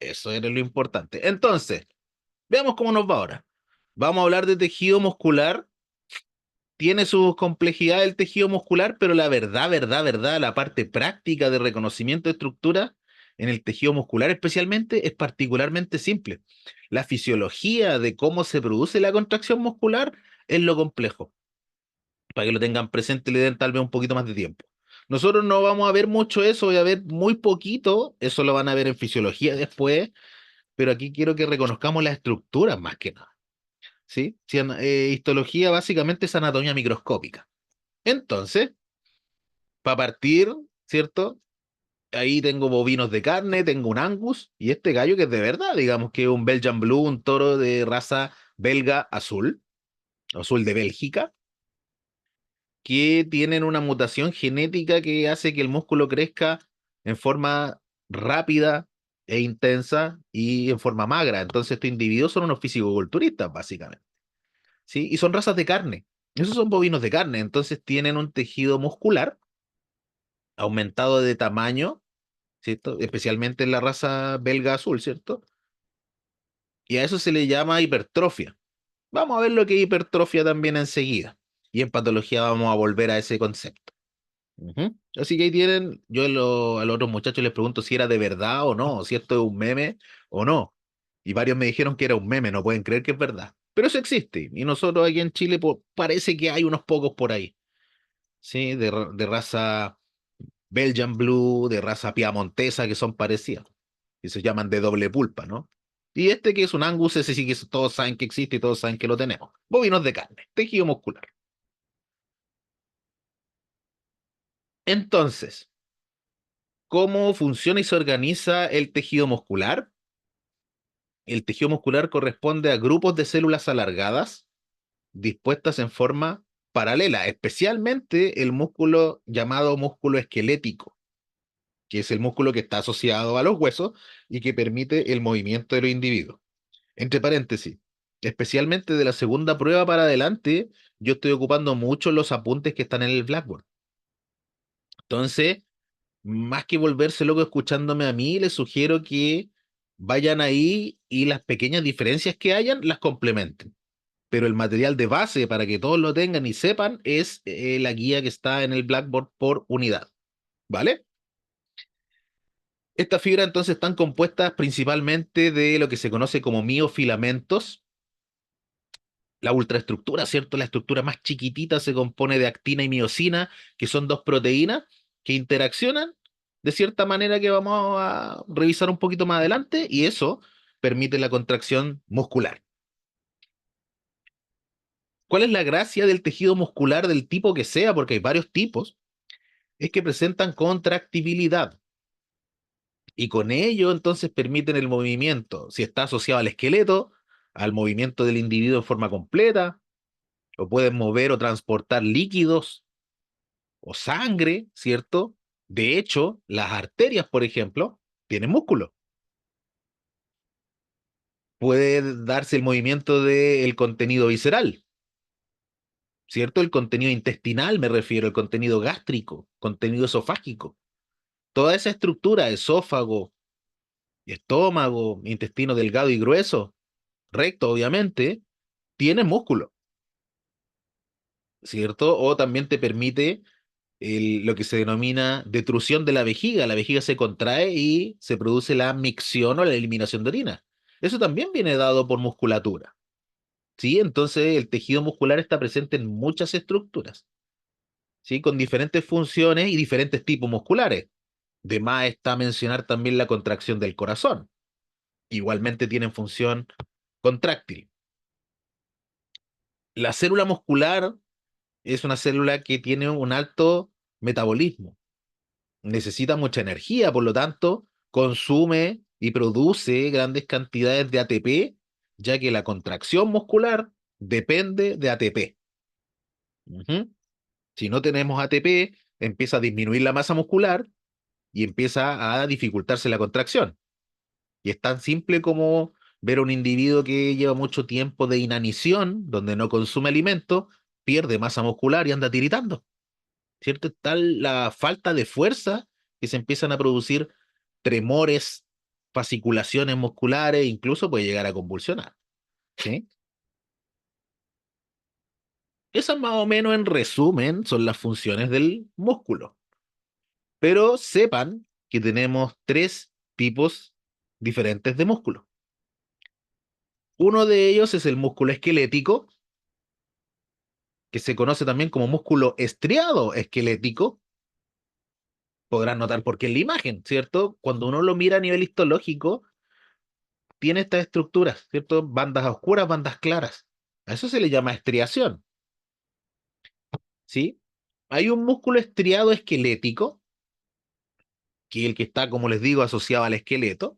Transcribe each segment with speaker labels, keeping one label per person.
Speaker 1: Eso era lo importante. Entonces, veamos cómo nos va ahora. Vamos a hablar de tejido muscular. Tiene sus complejidades el tejido muscular, pero la verdad, la parte práctica de reconocimiento de estructura en el tejido muscular especialmente es particularmente simple. La fisiología de cómo se produce la contracción muscular es lo complejo. Para que lo tengan presente, le den tal vez un poquito más de tiempo. Nosotros no vamos a ver mucho eso, voy a ver muy poquito, eso lo van a ver en fisiología después, pero aquí quiero que reconozcamos las estructuras más que nada, ¿sí? Si histología básicamente es anatomía microscópica. Entonces, para partir, ¿cierto? Ahí tengo bovinos de carne, tengo un Angus y este gallo que es de verdad, digamos que es un Belgian Blue, un toro de raza belga azul, azul de Bélgica, que tienen una mutación genética que hace que el músculo crezca en forma rápida e intensa y en forma magra. Entonces estos individuos son unos fisicoculturistas, básicamente, ¿sí? Y son razas de carne. Esos son bovinos de carne, entonces tienen un tejido muscular aumentado de tamaño, ¿cierto? Especialmente en la raza belga azul, ¿cierto? Y a eso se le llama hipertrofia. Vamos a ver lo que es hipertrofia también enseguida. Y en patología vamos a volver a ese concepto. Ujú. Así que ahí tienen, yo a los otros muchachos les pregunto si era de verdad o no, si esto es un meme o no. Y varios me dijeron que era un meme, no pueden creer que es verdad. Pero eso existe. Y nosotros aquí en Chile parece que hay unos pocos por ahí, ¿sí? De raza Belgian Blue, de raza piamontesa, que son parecidas. Y se llaman de doble pulpa, ¿no? Y este que es un Angus, ese sí que todos saben que existe y todos saben que lo tenemos. Bovinos de carne, tejido muscular. Entonces, ¿cómo funciona y se organiza el tejido muscular? El tejido muscular corresponde a grupos de células alargadas dispuestas en forma paralela, especialmente el músculo llamado músculo esquelético, que es el músculo que está asociado a los huesos y que permite el movimiento de los individuos. Entre paréntesis, especialmente de la segunda prueba para adelante, yo estoy ocupando mucho los apuntes que están en el Blackboard. Entonces, más que volverse loco escuchándome a mí, les sugiero que vayan ahí y las pequeñas diferencias que hayan las complementen. Pero el material de base para que todos lo tengan y sepan es la guía que está en el Blackboard por unidad. ¿Vale? Estas fibras entonces están compuestas principalmente de lo que se conoce como miofilamentos. La ultraestructura, ¿cierto? La estructura más chiquitita se compone de actina y miosina, que son dos proteínas que interaccionan de cierta manera que vamos a revisar un poquito más adelante, y eso permite la contracción muscular. ¿Cuál es la gracia del tejido muscular del tipo que sea? Porque hay varios tipos, es que presentan contractibilidad y con ello entonces permiten el movimiento, si está asociado al esqueleto, al movimiento del individuo en forma completa, o pueden mover o transportar líquidos o sangre, ¿cierto? De hecho, las arterias, por ejemplo, tienen músculo. Puede darse el movimiento del contenido visceral, ¿cierto? El contenido intestinal, me refiero, el contenido gástrico, contenido esofágico. Toda esa estructura, esófago, estómago, intestino delgado y grueso, recto, obviamente, tiene músculo, ¿cierto? O también te permite lo que se denomina detrusión de la vejiga. La vejiga se contrae y se produce la micción o la eliminación de orina. Eso también viene dado por musculatura, ¿sí? Entonces el tejido muscular está presente en muchas estructuras, ¿sí? Con diferentes funciones y diferentes tipos musculares. De más está mencionar también la contracción del corazón. Igualmente tienen función contráctil. La célula muscular es una célula que tiene un alto metabolismo, necesita mucha energía, por lo tanto, consume y produce grandes cantidades de ATP, ya que la contracción muscular depende de ATP. Ujú. Si no tenemos ATP, empieza a disminuir la masa muscular y empieza a dificultarse la contracción. Y es tan simple como ver a un individuo que lleva mucho tiempo de inanición, donde no consume alimento, pierde masa muscular y anda tiritando. ¿Cierto? Es tal la falta de fuerza que se empiezan a producir tremores, fasciculaciones musculares, incluso puede llegar a convulsionar. ¿Sí? Esas más o menos en resumen son las funciones del músculo. Pero sepan que tenemos tres tipos diferentes de músculo. Uno de ellos es el músculo esquelético, que se conoce también como músculo estriado esquelético. Podrán notar por qué en la imagen, ¿cierto? Cuando uno lo mira a nivel histológico, tiene estas estructuras, ¿cierto? Bandas oscuras, bandas claras. A eso se le llama estriación, ¿sí? Hay un músculo estriado esquelético, que es el que está, como les digo, asociado al esqueleto,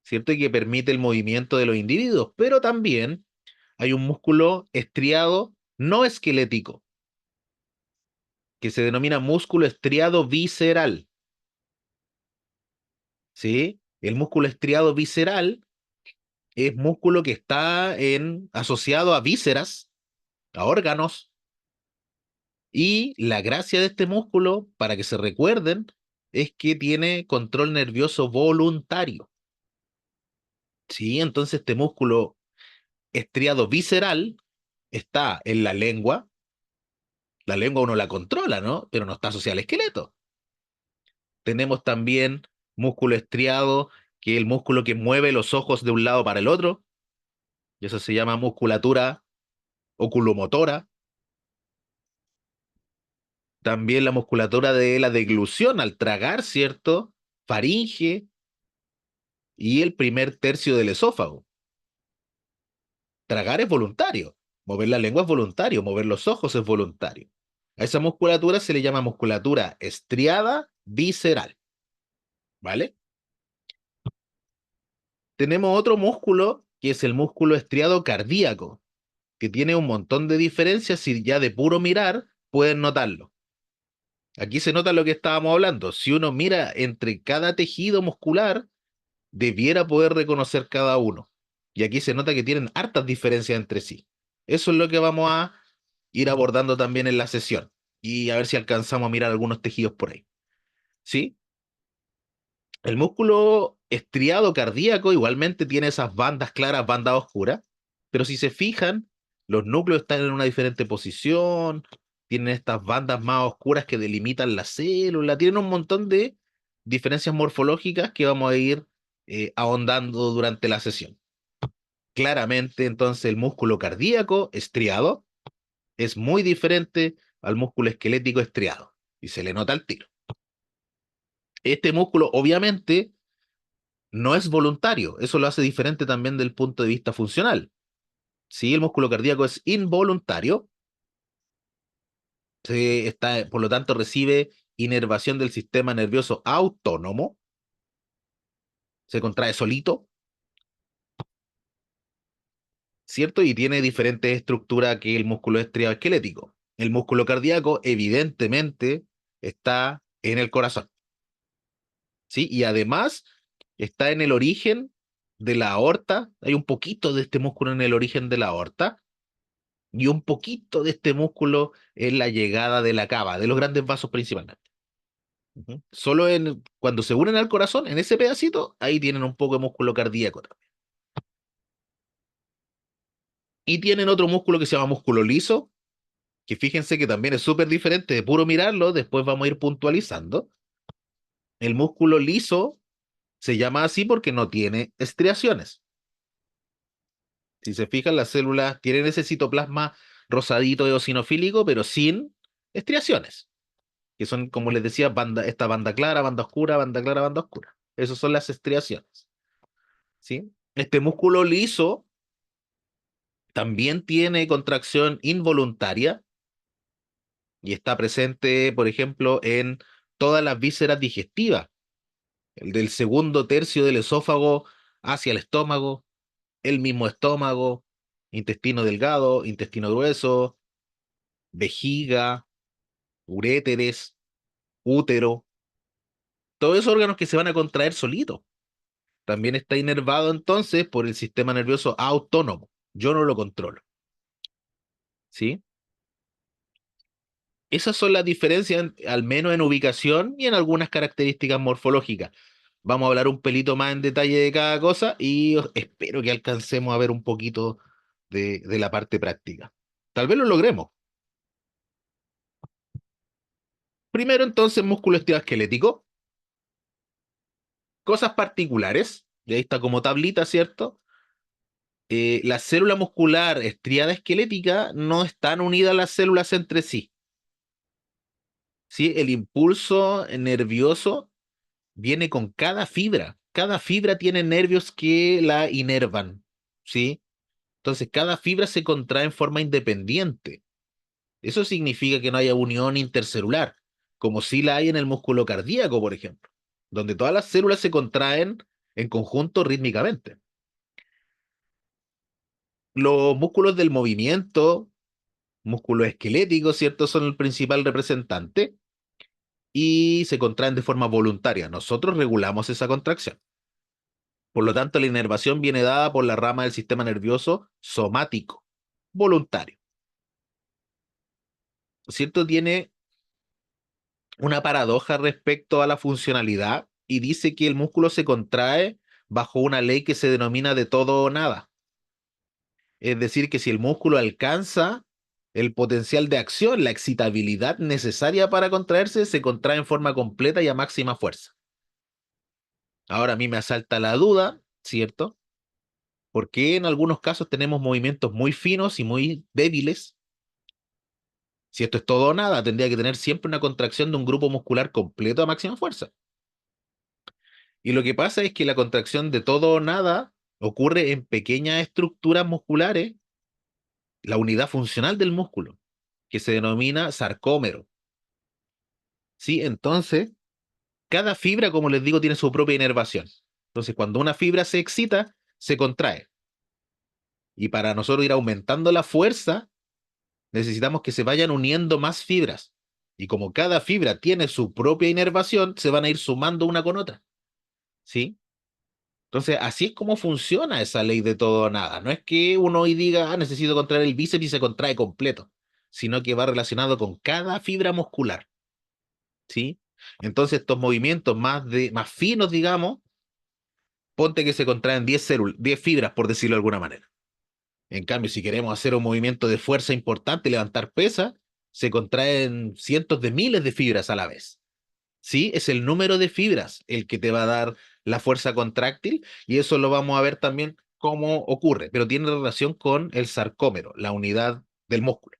Speaker 1: ¿cierto? Y que permite el movimiento de los individuos, pero también hay un músculo estriado no esquelético, que se denomina músculo estriado visceral, ¿sí? El músculo estriado visceral es músculo que está asociado a vísceras, a órganos, y la gracia de este músculo, para que se recuerden, es que tiene control nervioso voluntario, ¿sí? Entonces este músculo estriado visceral está en la lengua uno la controla, ¿no? Pero no está asociada al esqueleto. Tenemos también músculo estriado, que es el músculo que mueve los ojos de un lado para el otro, y eso se llama musculatura oculomotora. También la musculatura de la deglución al tragar, ¿cierto? Faringe y el primer tercio del esófago. Tragar es voluntario, mover la lengua es voluntario, mover los ojos es voluntario. A esa musculatura se le llama musculatura estriada visceral, ¿vale? Tenemos otro músculo que es el músculo estriado cardíaco, que tiene un montón de diferencias y ya de puro mirar pueden notarlo. Aquí se nota lo que estábamos hablando. Si uno mira entre cada tejido muscular, debiera poder reconocer cada uno. Y aquí se nota que tienen hartas diferencias entre sí. Eso es lo que vamos a ir abordando también en la sesión. Y a ver si alcanzamos a mirar algunos tejidos por ahí. ¿Sí? El músculo estriado cardíaco igualmente tiene esas bandas claras, bandas oscuras, pero si se fijan, los núcleos están en una diferente posición, tienen estas bandas más oscuras que delimitan la célula, tienen un montón de diferencias morfológicas que vamos a ir ahondando durante la sesión. Claramente, entonces, el músculo cardíaco estriado es muy diferente al músculo esquelético estriado, y se le nota el tiro. Este músculo, obviamente, no es voluntario. Eso lo hace diferente también del punto de vista funcional. Si el músculo cardíaco es involuntario, por lo tanto recibe inervación del sistema nervioso autónomo, se contrae solito, ¿cierto? Y tiene diferentes estructuras que el músculo estriado esquelético. El músculo cardíaco, evidentemente, está en el corazón, ¿sí? Y además está en el origen de la aorta. Hay un poquito de este músculo en el origen de la aorta y un poquito de este músculo en la llegada de la cava, de los grandes vasos principalmente. Ujú. Solo cuando se unen al corazón, en ese pedacito, ahí tienen un poco de músculo cardíaco también. Y tienen otro músculo que se llama músculo liso, que fíjense que también es súper diferente de puro mirarlo, después vamos a ir puntualizando. El músculo liso se llama así porque no tiene estriaciones. Si se fijan, las células tienen ese citoplasma rosadito eosinofílico, pero sin estriaciones, que son, como les decía, esta banda clara, banda oscura, banda clara, banda oscura. Esas son las estriaciones, ¿sí? Este músculo liso también tiene contracción involuntaria y está presente, por ejemplo, en todas las vísceras digestivas, el del segundo tercio del esófago hacia el estómago, el mismo estómago, intestino delgado, intestino grueso, vejiga, uréteres, útero, todos esos órganos que se van a contraer solitos. También está inervado entonces por el sistema nervioso autónomo. Yo no lo controlo, ¿sí? Esas son las diferencias, al menos en ubicación y en algunas características morfológicas. Vamos a hablar un pelito más en detalle de cada cosa y espero que alcancemos a ver un poquito de la parte práctica. Tal vez lo logremos. Primero, entonces, músculo esquelético. Cosas particulares. Y ahí está como tablita, ¿cierto? La célula muscular estriada esquelética no están unidas las células entre sí. ¿Sí? El impulso nervioso viene con cada fibra. Cada fibra tiene nervios que la inervan. ¿Sí? Entonces, cada fibra se contrae en forma independiente. Eso significa que no haya unión intercelular, como si la hay en el músculo cardíaco, por ejemplo, donde todas las células se contraen en conjunto rítmicamente. Los músculos del movimiento, músculos esqueléticos, ¿cierto? Son el principal representante y se contraen de forma voluntaria. Nosotros regulamos esa contracción. Por lo tanto, la inervación viene dada por la rama del sistema nervioso somático, voluntario. ¿Cierto? Tiene una paradoja respecto a la funcionalidad y dice que el músculo se contrae bajo una ley que se denomina de todo o nada. Es decir, que si el músculo alcanza el potencial de acción, la excitabilidad necesaria para contraerse, se contrae en forma completa y a máxima fuerza. Ahora a mí me asalta la duda, ¿cierto? Porque en algunos casos tenemos movimientos muy finos y muy débiles. Si esto es todo o nada, tendría que tener siempre una contracción de un grupo muscular completo a máxima fuerza. Y lo que pasa es que la contracción de todo o nada ocurre en pequeñas estructuras musculares, la unidad funcional del músculo, que se denomina sarcómero. ¿Sí? Entonces, cada fibra, como les digo, tiene su propia inervación. Entonces, cuando una fibra se excita, se contrae. Y para nosotros ir aumentando la fuerza, necesitamos que se vayan uniendo más fibras. Y como cada fibra tiene su propia inervación, se van a ir sumando una con otra. ¿Sí? Entonces, así es como funciona esa ley de todo o nada. No es que uno hoy diga, ah, necesito contraer el bíceps y se contrae completo, sino que va relacionado con cada fibra muscular, ¿sí? Entonces, estos movimientos más finos, digamos, ponte que se contraen 10 células, 10 fibras, por decirlo de alguna manera. En cambio, si queremos hacer un movimiento de fuerza importante, levantar pesas, se contraen cientos de miles de fibras a la vez. ¿Sí? Es el número de fibras el que te va a dar la fuerza contráctil y eso lo vamos a ver también cómo ocurre, pero tiene relación con el sarcómero, la unidad del músculo.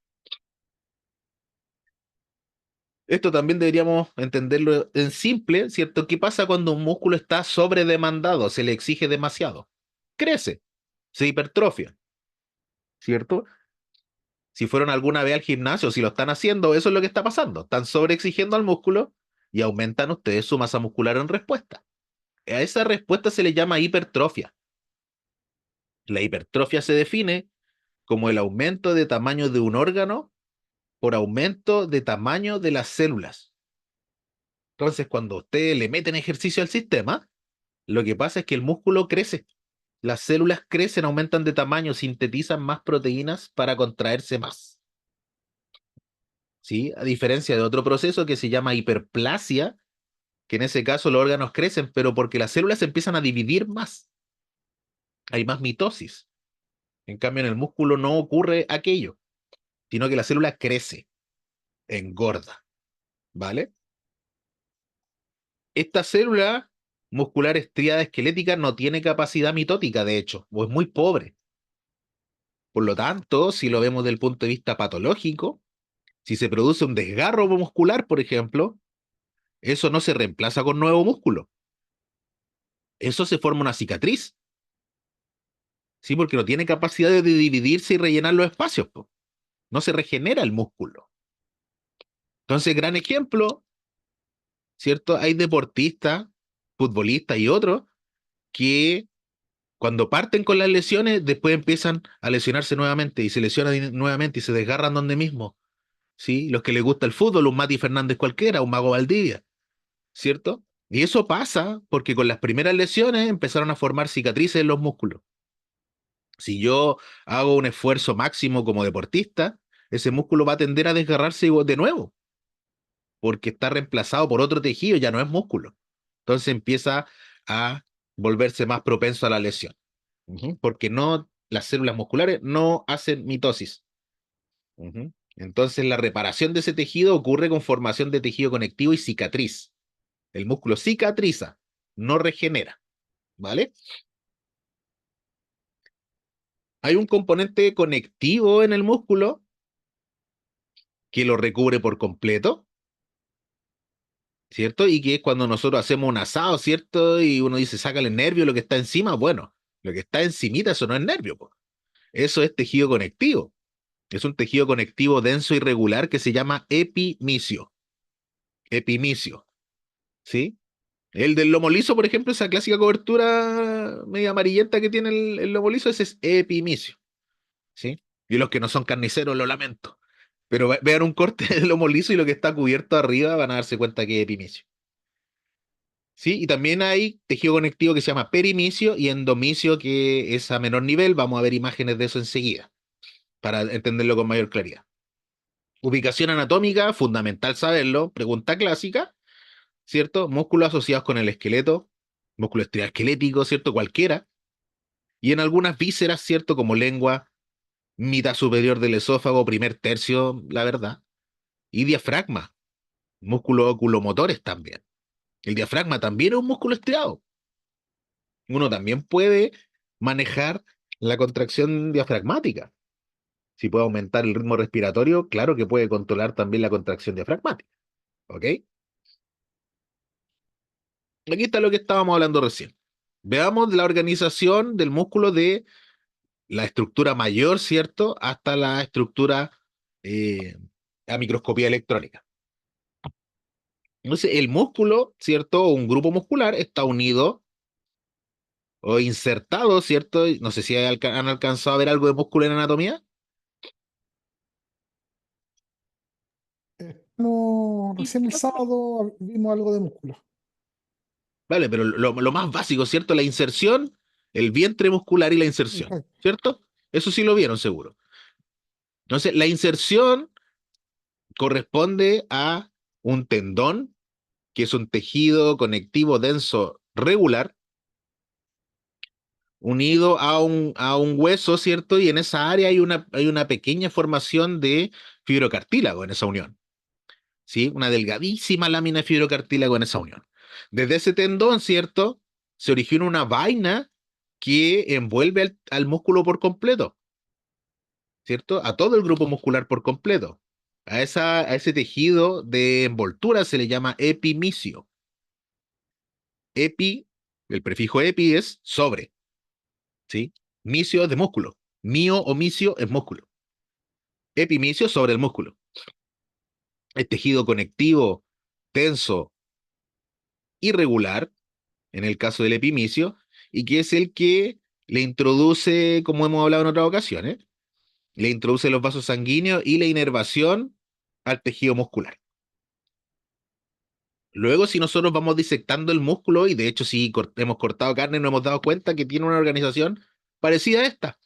Speaker 1: Esto también deberíamos entenderlo en simple, ¿cierto? ¿Qué pasa cuando un músculo está sobredemandado, se le exige demasiado? Crece, se hipertrofia, ¿cierto? Si fueron alguna vez al gimnasio, si lo están haciendo, eso es lo que está pasando. Están sobreexigiendo al músculo y aumentan ustedes su masa muscular en respuesta. A esa respuesta se le llama hipertrofia. La hipertrofia se define como el aumento de tamaño de un órgano por aumento de tamaño de las células. Entonces, cuando ustedes le meten ejercicio al sistema, lo que pasa es que el músculo crece. Las células crecen, aumentan de tamaño, sintetizan más proteínas para contraerse más. ¿Sí? A diferencia de otro proceso que se llama hiperplasia, que en ese caso los órganos crecen, pero porque las células se empiezan a dividir más. Hay más mitosis. En cambio, en el músculo no ocurre aquello, sino que la célula crece, engorda, ¿vale? Esta célula muscular estriada esquelética no tiene capacidad mitótica, de hecho, o es muy pobre. Por lo tanto, si lo vemos desde el punto de vista patológico, si se produce un desgarro muscular, por ejemplo, eso no se reemplaza con nuevo músculo. Eso se forma una cicatriz, ¿sí? Porque no tiene capacidad de dividirse y rellenar los espacios, po. No se regenera el músculo. Entonces, gran ejemplo, ¿cierto? Hay deportistas, futbolistas y otros que cuando parten con las lesiones, después empiezan a lesionarse nuevamente y se lesionan nuevamente y se desgarran donde mismo, ¿sí? Los que les gusta el fútbol, un Mati Fernández cualquiera, un Mago Valdivia, ¿cierto? Y eso pasa porque con las primeras lesiones empezaron a formar cicatrices en los músculos. Si yo hago un esfuerzo máximo como deportista, ese músculo va a tender a desgarrarse de nuevo, porque está reemplazado por otro tejido, ya no es músculo. Entonces empieza a volverse más propenso a la lesión. Porque no, las células musculares no hacen mitosis. Entonces la reparación de ese tejido ocurre con formación de tejido conectivo y cicatriz. El músculo cicatriza, no regenera, ¿vale? Hay un componente conectivo en el músculo que lo recubre por completo, ¿cierto? Y que es cuando nosotros hacemos un asado, ¿cierto? Y uno dice, sácale el nervio, lo que está encima. Bueno, lo que está encimita, eso no es nervio, po. Eso es tejido conectivo. Es un tejido conectivo denso y regular que se llama epimicio. Epimicio, ¿sí? El del lomo liso, por ejemplo, esa clásica cobertura media amarillenta que tiene el lomo liso, ese es epimicio, ¿sí? Y los que no son carniceros, lo lamento. Pero vean un corte del lomo liso y lo que está cubierto arriba van a darse cuenta que es epimicio. ¿Sí? Y también hay tejido conectivo que se llama perimicio y endomicio, que es a menor nivel. Vamos a ver imágenes de eso enseguida, para entenderlo con mayor claridad. Ubicación anatómica, fundamental saberlo. Pregunta clásica, ¿cierto? Músculos asociados con el esqueleto, músculo estrioesquelético, ¿cierto? Cualquiera. Y en algunas vísceras, ¿cierto? Como lengua, mitad superior del esófago, primer tercio, la verdad. Y diafragma, músculos oculomotores también. El diafragma también es un músculo estriado. Uno también puede manejar la contracción diafragmática. Si puede aumentar el ritmo respiratorio, claro que puede controlar también la contracción diafragmática. ¿Ok? Aquí está lo que estábamos hablando recién. Veamos la organización del músculo de la estructura mayor, ¿cierto? Hasta la estructura eh, a microscopía electrónica. Entonces, el músculo, ¿cierto? O un grupo muscular está unido o insertado, ¿cierto? No sé si han alcanzado a ver algo de músculo en anatomía.
Speaker 2: No, recién el sábado vimos algo de músculo.
Speaker 1: Vale, pero lo más básico, ¿cierto? La inserción, el vientre muscular y la inserción,
Speaker 2: Exacto.
Speaker 1: ¿cierto? Eso sí lo vieron seguro. Entonces, la inserción corresponde a un tendón, que es un tejido conectivo denso regular, unido a un hueso, ¿cierto? Y en esa área hay una pequeña formación de fibrocartílago en esa unión, ¿sí? Una delgadísima lámina de fibrocartílago en esa unión. Desde ese tendón, ¿cierto? Se origina una vaina que envuelve al músculo por completo, ¿cierto? A todo el grupo muscular por completo. A ese tejido de envoltura se le llama epimicio. Epi, el prefijo epi es sobre, ¿sí? Micio es de músculo. Mio o micio es músculo. Epimicio sobre el músculo. El tejido conectivo, tenso, irregular, en el caso del epimicio, y que es el que le introduce, como hemos hablado en otras ocasiones, le introduce los vasos sanguíneos y la inervación al tejido muscular. Luego, si nosotros vamos disectando el músculo, y de hecho si hemos cortado carne, nos hemos dado cuenta que tiene una organización parecida a esta.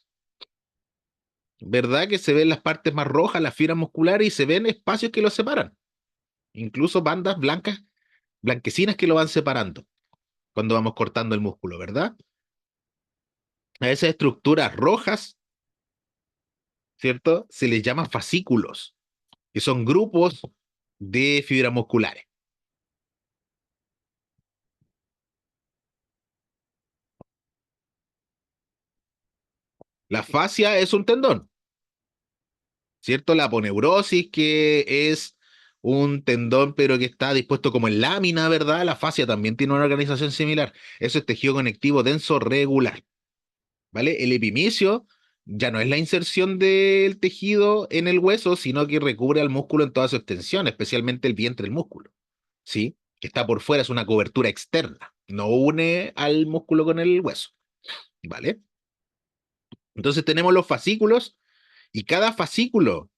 Speaker 1: ¿Verdad? Que se ven las partes más rojas, las fibras musculares, y se ven espacios que los separan. Incluso bandas blancas, blanquecinas que lo van separando cuando vamos cortando el músculo, ¿verdad? A esas estructuras rojas, ¿cierto? Se les llama fascículos, que son grupos de fibras musculares. La fascia es un tendón, ¿cierto? La aponeurosis, que es un tendón, pero que está dispuesto como en lámina, ¿verdad? La fascia también tiene una organización similar. Eso es tejido conectivo denso regular, ¿vale? El epimicio ya no es la inserción del tejido en el hueso, sino que recubre al músculo en toda su extensión, especialmente el vientre del músculo, ¿sí? Que está por fuera, es una cobertura externa, no une al músculo con el hueso, ¿vale? Entonces tenemos los fascículos y cada fascículo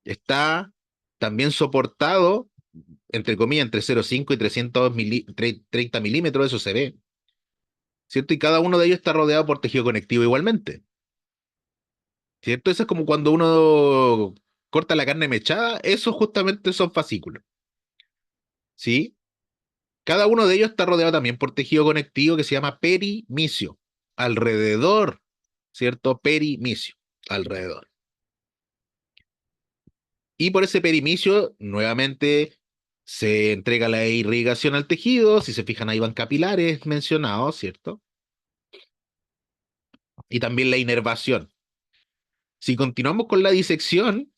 Speaker 1: está también soportado, entre comillas, entre 0,5 y 30 milímetros, eso se ve, ¿cierto? Y cada uno de ellos está rodeado por tejido conectivo igualmente, ¿cierto? Eso es como cuando uno corta la carne mechada, eso justamente son fascículos, ¿sí? Cada uno de ellos está rodeado también por tejido conectivo que se llama perimicio. Alrededor, ¿cierto? Perimicio, alrededor. Y por ese perimicio, nuevamente, se entrega la irrigación al tejido. Si se fijan, ahí van capilares mencionados, ¿cierto? Y también la inervación. Si continuamos con la disección,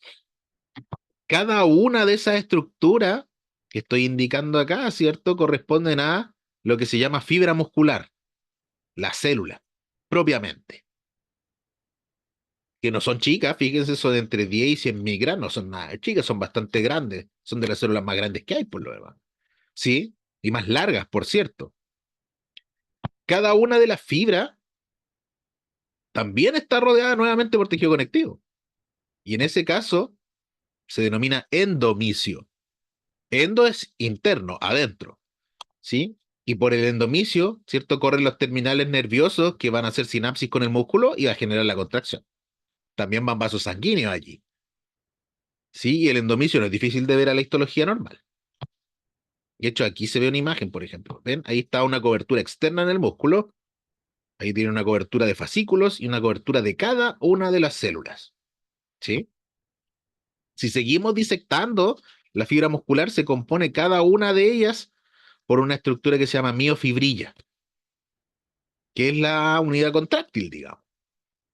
Speaker 1: cada una de esas estructuras que estoy indicando acá, ¿cierto? Corresponden a lo que se llama fibra muscular, la célula, propiamente. Que no son chicas, fíjense, son de entre 10 y 100 micras, no son nada chicas, son bastante grandes, son de las células más grandes que hay, por lo demás. ¿Sí? Y más largas, por cierto. Cada una de las fibras también está rodeada nuevamente por tejido conectivo. Y en ese caso se denomina endomicio. Endo es interno, adentro. ¿Sí? Y por el endomicio, ¿cierto? Corren los terminales nerviosos que van a hacer sinapsis con el músculo y va a generar la contracción. También van vasos sanguíneos allí. ¿Sí? Y el endomicio no es difícil de ver a la histología normal. De hecho, aquí se ve una imagen, por ejemplo. ¿Ven? Ahí está una cobertura externa en el músculo. Ahí tiene una cobertura de fascículos y una cobertura de cada una de las células. ¿Sí? Si seguimos disectando, la fibra muscular se compone cada una de ellas por una estructura que se llama miofibrilla, que es la unidad contráctil, digamos.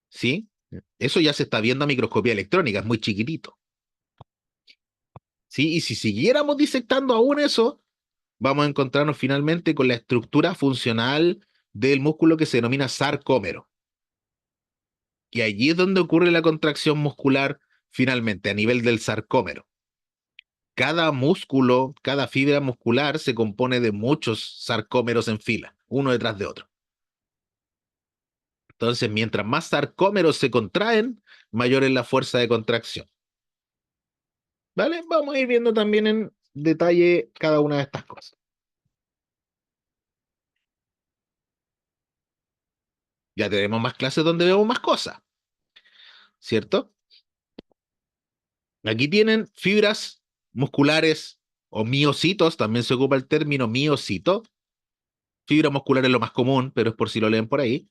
Speaker 1: ¿Sí? Eso ya se está viendo a microscopía electrónica, es muy chiquitito. ¿Sí? Y si siguiéramos disectando aún eso, vamos a encontrarnos finalmente con la estructura funcional del músculo que se denomina sarcómero. Y allí es donde ocurre la contracción muscular finalmente, a nivel del sarcómero. Cada músculo, cada fibra muscular se compone de muchos sarcómeros en fila, uno detrás de otro. Entonces, mientras más sarcómeros se contraen, mayor es la fuerza de contracción. ¿Vale? Vamos a ir viendo también en detalle cada una de estas cosas. Ya tenemos más clases donde vemos más cosas, ¿cierto? Aquí tienen fibras musculares o miocitos, también se ocupa el término miocito. Fibra muscular es lo más común, pero es por si lo leen por ahí.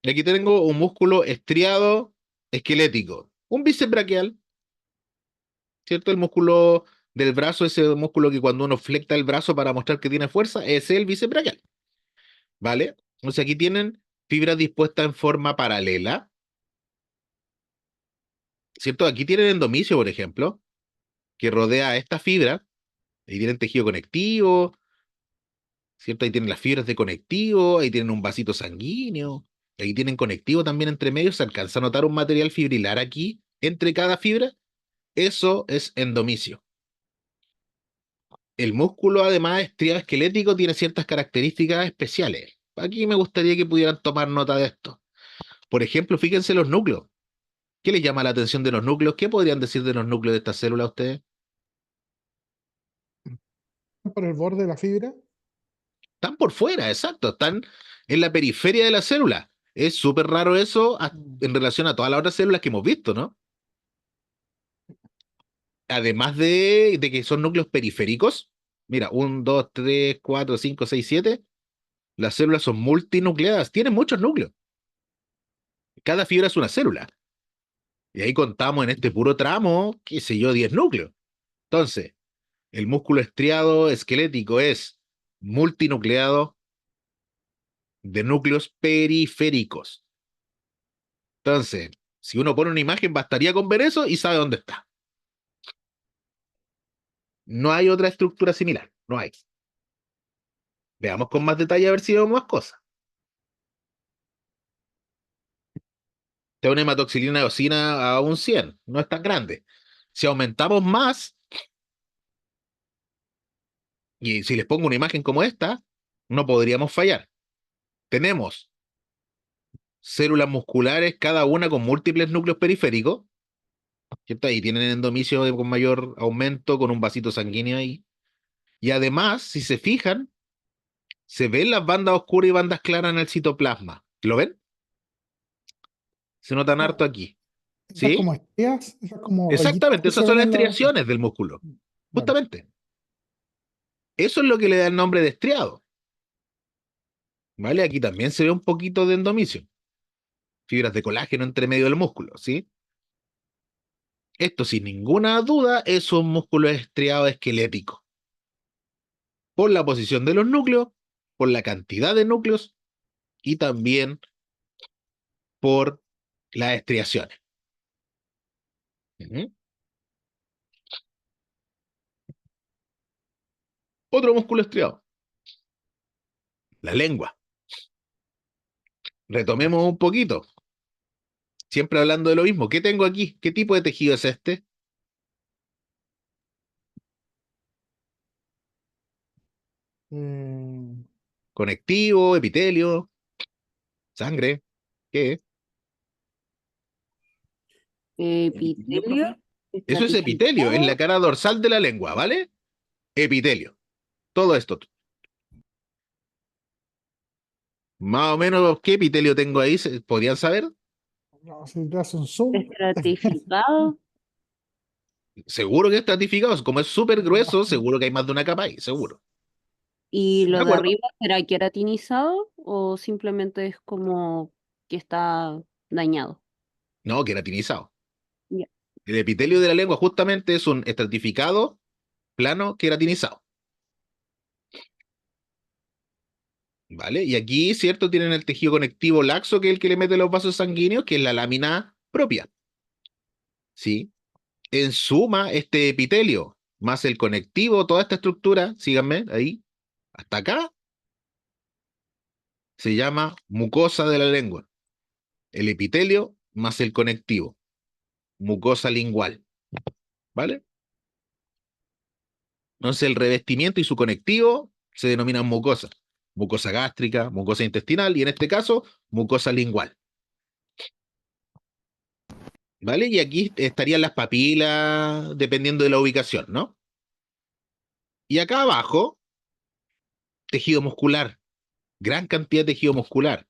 Speaker 1: Y aquí tengo un músculo estriado esquelético, un bíceps braquial, ¿cierto? El músculo del brazo, ese músculo que cuando uno flecta el brazo para mostrar que tiene fuerza, ese es el bíceps braquial, ¿vale? Entonces aquí tienen fibras dispuestas en forma paralela, ¿cierto? Aquí tienen endomicio, por ejemplo, que rodea a esta fibra, ahí tienen tejido conectivo, ¿cierto? Ahí tienen las fibras de conectivo, ahí tienen un vasito sanguíneo, ahí tienen conectivo también entre medios, se alcanza a notar un material fibrilar aquí, entre cada fibra, eso es endomicio. El músculo, además, estriado esquelético, tiene ciertas características especiales. Aquí me gustaría que pudieran tomar nota de esto. Por ejemplo, fíjense los núcleos. ¿Qué les llama la atención de los núcleos? ¿Qué podrían decir de los núcleos de esta célula ustedes?
Speaker 2: Por el borde de la fibra.
Speaker 1: Están por fuera, exacto, están en la periferia de la célula. Es súper raro eso
Speaker 2: Mm.
Speaker 1: en relación a todas las otras células que hemos visto, ¿no? Además de que son núcleos periféricos, mira, 1, 2, 3, 4, 5, 6, 7, las células son multinucleadas, tienen muchos núcleos. Cada fibra es una célula. Y ahí contamos en este puro tramo, qué sé yo, 10 núcleos. Entonces, el músculo estriado esquelético es multinucleado de núcleos periféricos. Entonces, si uno pone una imagen, bastaría con ver eso y sabe dónde está. No hay otra estructura similar, no hay. Veamos con más detalle a ver si vemos más cosas. Esta es una hematoxilina eosina a un 100, no es tan grande. Si aumentamos más, y si les pongo una imagen como esta, no podríamos fallar. Tenemos células musculares, cada una con múltiples núcleos periféricos, ¿cierto? Ahí tienen endomicio con mayor aumento, con un vasito sanguíneo ahí. Y además, si se fijan, se ven las bandas oscuras y bandas claras en el citoplasma. ¿Lo ven? Se notan
Speaker 2: Ah,
Speaker 1: harto aquí.
Speaker 2: esas
Speaker 1: ¿Sí?
Speaker 2: como estrías, esas como rayitas
Speaker 1: Exactamente,
Speaker 2: que
Speaker 1: esas
Speaker 2: se
Speaker 1: son
Speaker 2: ven
Speaker 1: las
Speaker 2: en la.
Speaker 1: estriaciones del músculo.
Speaker 2: Vale.
Speaker 1: Justamente. Eso es lo que le da el nombre de estriado. ¿Vale? Aquí también se ve un poquito de endomisio. Fibras de colágeno entre medio del músculo, ¿sí? Esto, sin ninguna duda, es un músculo estriado esquelético. Por la posición de los núcleos, por la cantidad de núcleos y también por las estriaciones. Ujú. Otro músculo estriado, la lengua. Retomemos un poquito, siempre hablando de lo mismo. ¿Qué tengo aquí? ¿Qué tipo de tejido es este?
Speaker 2: Eh,
Speaker 1: Conectivo, epitelio, sangre. ¿Qué es?
Speaker 3: Epitelio
Speaker 1: Eso es epitelio, es la
Speaker 3: estratificado.
Speaker 1: cara dorsal de la lengua, ¿vale? Epitelio. Todo esto. Más o menos, ¿qué epitelio tengo ahí? ¿Podrían saber?
Speaker 2: no, si te hace un zoom,
Speaker 3: Estratificado.
Speaker 1: Seguro que es estratificado. Como es súper grueso, seguro que hay más de una capa ahí, seguro.
Speaker 3: ¿Y
Speaker 1: ¿De
Speaker 3: lo de
Speaker 1: acuerdo?
Speaker 3: arriba será queratinizado o simplemente es como que está dañado?
Speaker 1: No, queratinizado.
Speaker 3: Ya.
Speaker 1: El epitelio de la lengua justamente es un estratificado plano queratinizado. ¿Vale? Y aquí, ¿cierto? Tienen el tejido conectivo laxo, que es el que le mete los vasos sanguíneos, que es la lámina propia. ¿Sí? En suma, este epitelio más el conectivo, toda esta estructura, síganme ahí, hasta acá, se llama mucosa de la lengua. El epitelio más el conectivo, mucosa lingual. ¿Vale? Entonces el revestimiento y su conectivo se denominan mucosa. Mucosa gástrica, mucosa intestinal y en este caso, mucosa lingual. ¿Vale? Y aquí estarían las papilas dependiendo de la ubicación, ¿no? Y acá abajo, tejido muscular, gran cantidad de tejido muscular.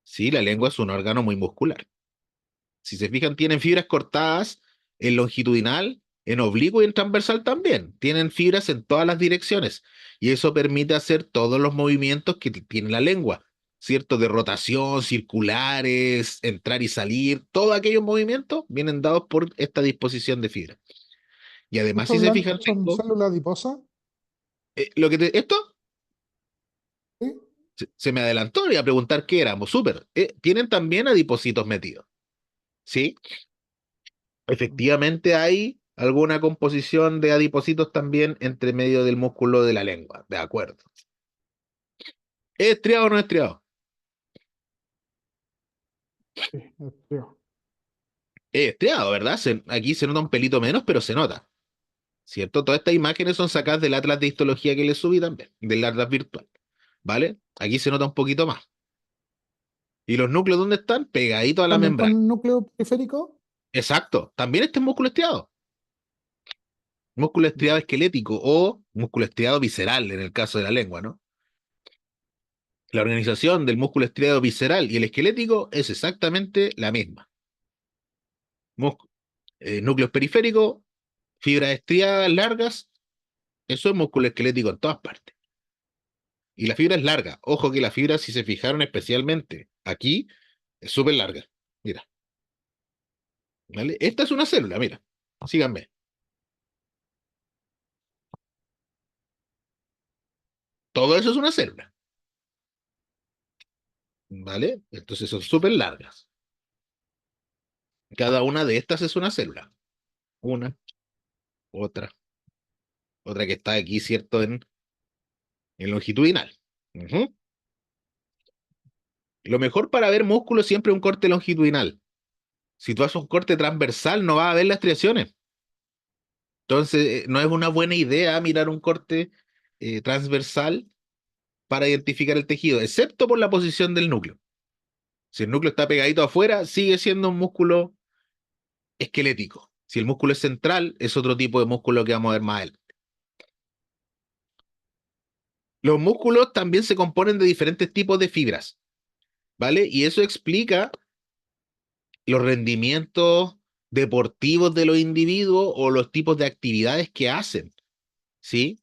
Speaker 1: Sí, la lengua es un órgano muy muscular. Si se fijan, tienen fibras cortadas en longitudinal, en oblicuo y en transversal también. Tienen fibras en todas las direcciones. Y eso permite hacer todos los movimientos que tiene la lengua, ¿cierto? De rotación, circulares, entrar y salir. Todos aquellos movimientos vienen dados por esta disposición de fibras. Y además, si
Speaker 2: ¿estos
Speaker 1: se fijan,
Speaker 2: son
Speaker 1: tengo,
Speaker 2: células adiposas?
Speaker 1: esto
Speaker 2: ¿Sí?
Speaker 1: se me adelantó, voy a preguntar qué éramos. Súper. Tienen también adipocitos metidos, ¿sí? Efectivamente hay alguna composición de adipocitos también entre medio del músculo de la lengua, de acuerdo. ¿Es estriado o no es estriado?
Speaker 2: Sí, creo.
Speaker 1: Es estriado, ¿verdad? Aquí se nota un pelito menos, pero se nota, ¿cierto? Todas estas imágenes son sacadas del atlas de histología que les subí también, del atlas virtual, ¿vale? Aquí se nota un poquito más. ¿Y los núcleos dónde están? Pegaditos a la
Speaker 2: ¿También
Speaker 1: membrana.
Speaker 2: con núcleo periférico?
Speaker 1: Exacto. También este es músculo estriado. Músculo estriado
Speaker 2: Ya.
Speaker 1: esquelético o músculo estriado visceral en el caso de la lengua, ¿no? La organización del músculo estriado visceral y el esquelético es exactamente la misma. Músculo, núcleos periféricos, fibras estriadas largas, eso es músculo esquelético en todas partes. Y la fibra es larga. Ojo que la fibra, si se fijaron especialmente aquí, es súper larga. Mira, ¿vale? Esta es una célula, mira. Síganme. Todo eso es una célula, ¿vale? Entonces son súper largas. Cada una de estas es una célula. Una, otra, otra que está aquí, ¿cierto? En longitudinal. Ujú. Lo mejor para ver músculo siempre es un corte longitudinal. Si tú haces un corte transversal, no vas a ver las estriaciones. Entonces, no es una buena idea mirar un corte transversal para identificar el tejido, excepto por la posición del núcleo. Si el núcleo está pegadito afuera, sigue siendo un músculo esquelético. Si el músculo es central, es otro tipo de músculo que vamos a ver más adelante. Los músculos también se componen de diferentes tipos de fibras, ¿vale? Y eso explica los rendimientos deportivos de los individuos o los tipos de actividades que hacen, ¿sí?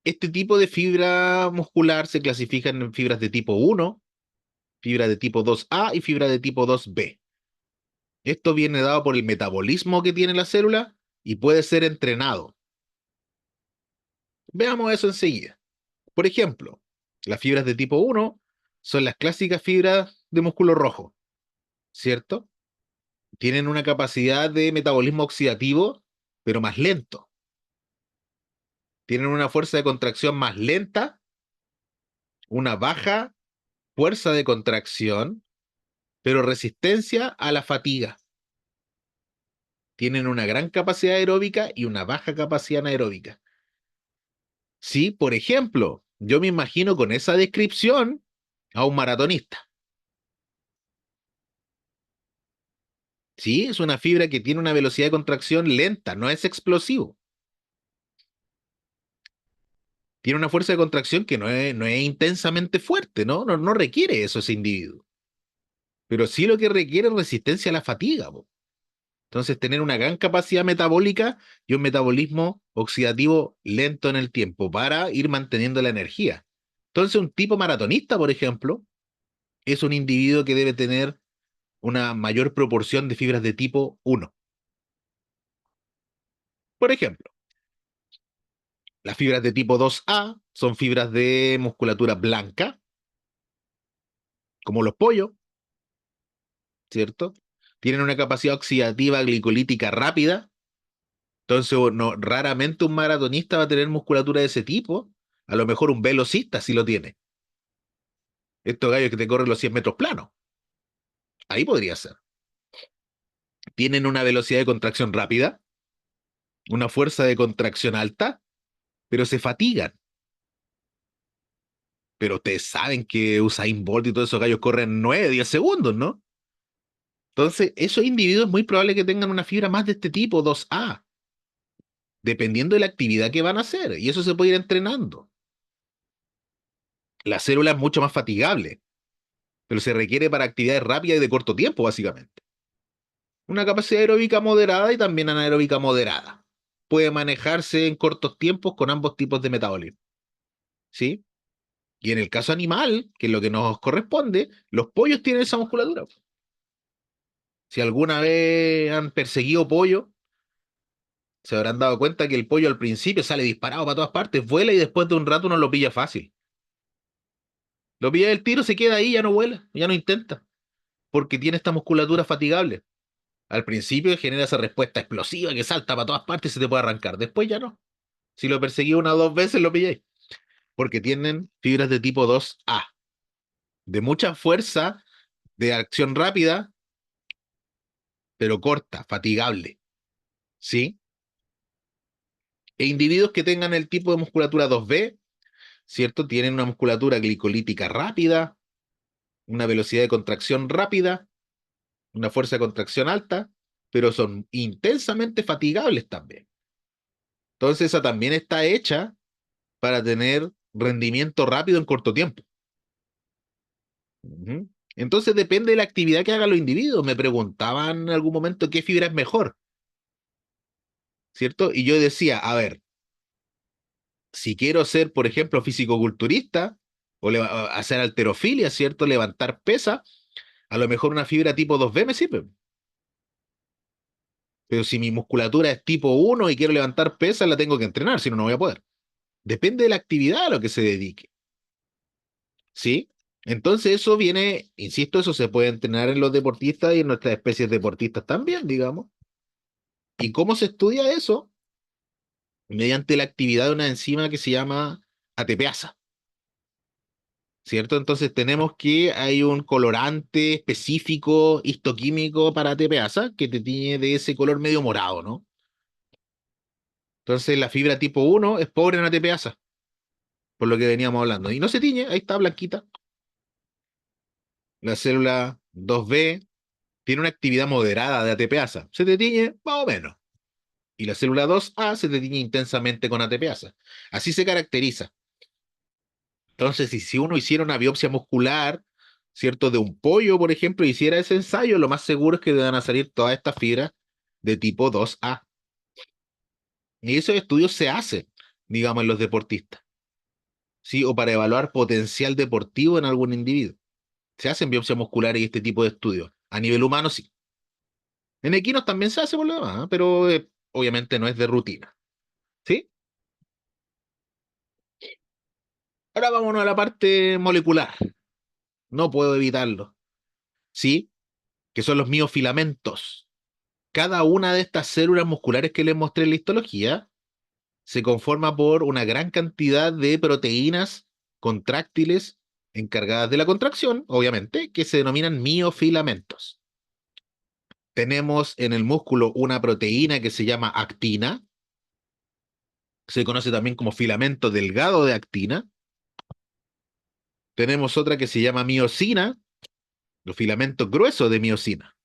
Speaker 1: Este tipo de fibra muscular se clasifica en fibras de tipo 1, fibra de tipo 2A y fibra de tipo 2B. Esto viene dado por el metabolismo que tiene la célula y puede ser entrenado. Veamos eso enseguida. Por ejemplo, las fibras de tipo 1 son las clásicas fibras de músculo rojo, ¿cierto? Tienen una capacidad de metabolismo oxidativo, pero más lento. Tienen una fuerza de contracción más lenta, una baja fuerza de contracción, pero resistencia a la fatiga. Tienen una gran capacidad aeróbica y una baja capacidad anaeróbica. Sí, por ejemplo, yo me imagino con esa descripción a un maratonista. Sí, es una fibra que tiene una velocidad de contracción lenta, no es explosivo. Tiene una fuerza de contracción que no es intensamente fuerte, ¿no? No requiere eso ese individuo. Pero sí lo que requiere es resistencia a la fatiga, po. Entonces, tener una gran capacidad metabólica y un metabolismo oxidativo lento en el tiempo para ir manteniendo la energía. Entonces, un tipo maratonista, por ejemplo, es un individuo que debe tener una mayor proporción de fibras de tipo 1. Por ejemplo, las fibras de tipo 2A son fibras de musculatura blanca, como los pollos, ¿cierto? Tienen una capacidad oxidativa glicolítica rápida. Entonces, no, raramente un maratonista va a tener musculatura de ese tipo. A lo mejor un velocista sí lo tiene. Estos gallos que te corren los 100 metros planos. Ahí podría ser. Tienen una velocidad de contracción rápida, una fuerza de contracción alta, pero se fatigan. Pero ustedes saben que Usain Bolt y todos esos gallos corren 9, 10 segundos, ¿no? Entonces, esos individuos es muy probable que tengan una fibra más de este tipo, 2A, dependiendo de la actividad que van a hacer. Y eso se puede ir entrenando. La célula es mucho más fatigable, pero se requiere para actividades rápidas y de corto tiempo, básicamente. Una capacidad aeróbica moderada y también anaeróbica moderada. Puede manejarse en cortos tiempos con ambos tipos de metabolismo, ¿sí? Y en el caso animal, que es lo que nos corresponde, los pollos tienen esa musculatura. Si alguna vez han perseguido pollo, se habrán dado cuenta que el pollo al principio sale disparado para todas partes, vuela y después de un rato uno lo pilla fácil. Lo pilla del tiro, se queda ahí, ya no vuela, ya no intenta, porque tiene esta musculatura fatigable. Al principio genera esa respuesta explosiva que salta para todas partes y se te puede arrancar. Después ya no. Si lo perseguí una o dos veces, lo pilláis. Porque tienen fibras de tipo 2A, de mucha fuerza, de acción rápida, pero corta, fatigable. ¿Sí? E individuos que tengan el tipo de musculatura 2B, ¿cierto? Tienen una musculatura glicolítica rápida, una velocidad de contracción rápida, una fuerza de contracción alta, pero son intensamente fatigables también. Entonces, esa también está hecha para tener rendimiento rápido en corto tiempo. Ujú. Entonces depende de la actividad que hagan los individuos. Me preguntaban en algún momento qué fibra es mejor, ¿cierto? Y yo decía, a ver, si quiero ser, por ejemplo, fisicoculturista o hacer halterofilia, ¿cierto? Levantar pesa, a lo mejor una fibra tipo 2B me sirve. Pero si mi musculatura es tipo 1 y quiero levantar pesas, la tengo que entrenar, si no, no voy a poder. Depende de la actividad a lo que se dedique, ¿sí? Entonces eso viene, insisto, eso se puede entrenar en los deportistas y en nuestras especies deportistas también, digamos. ¿Y cómo se estudia eso? Mediante la actividad de una enzima que se llama ATPasa, ¿cierto? Entonces tenemos que hay un colorante específico histoquímico para ATPasa que te tiñe de ese color medio morado, ¿no? Entonces la fibra tipo 1 es pobre en ATPasa, por lo que veníamos hablando. Y no se tiñe, ahí está blanquita. La célula 2B tiene una actividad moderada de ATPasa. Se te tiñe más o menos. Y la célula 2A se te tiñe intensamente con ATPasa. Así se caracteriza. Entonces, si uno hiciera una biopsia muscular, ¿cierto? De un pollo, por ejemplo, y hiciera ese ensayo, lo más seguro es que te van a salir todas estas fibras de tipo 2A. Y esos estudios se hacen, digamos, en los deportistas. ¿sí? O para evaluar potencial deportivo en algún individuo. Se hacen biopsias musculares y este tipo de estudios. A nivel humano, sí. En equinos también se hace por lo demás, ¿eh? Pero obviamente no es de rutina. ¿Sí? Ahora vámonos a la parte molecular. No puedo evitarlo. ¿Sí? Que son los miofilamentos. Cada una de estas células musculares que les mostré en la histología se conforma por una gran cantidad de proteínas contráctiles encargadas de la contracción, obviamente, que se denominan miofilamentos. Tenemos en el músculo una proteína que se llama actina, se conoce también como filamento delgado de actina. Tenemos otra que se llama miosina, los filamentos gruesos de miosina.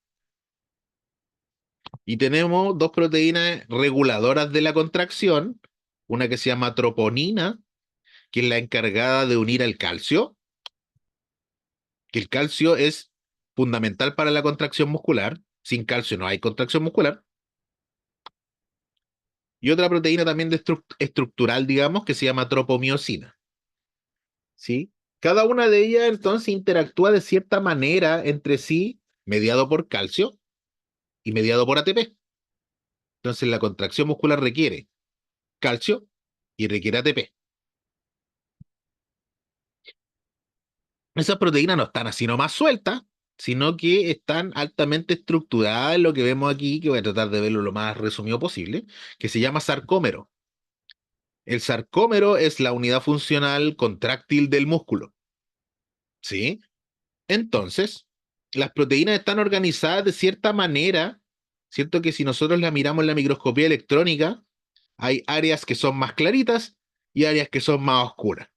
Speaker 1: Y tenemos dos proteínas reguladoras de la contracción, una que se llama troponina, que es la encargada de unir al calcio, que el calcio es fundamental para la contracción muscular. Sin calcio no hay contracción muscular. Y otra proteína también estructural, digamos, que se llama tropomiosina. ¿Sí? Cada una de ellas entonces interactúa de cierta manera entre sí, mediado por calcio y mediado por ATP. Entonces la contracción muscular requiere calcio y requiere ATP. Esas proteínas no están así nomás sueltas, sino que están altamente estructuradas en lo que vemos aquí, que voy a tratar de verlo lo más resumido posible, que se llama sarcómero. El sarcómero es la unidad funcional contráctil del músculo, ¿sí? Entonces, las proteínas están organizadas de cierta manera, ¿cierto? Que si nosotros la miramos en la microscopía electrónica, hay áreas que son más claritas y áreas que son más oscuras,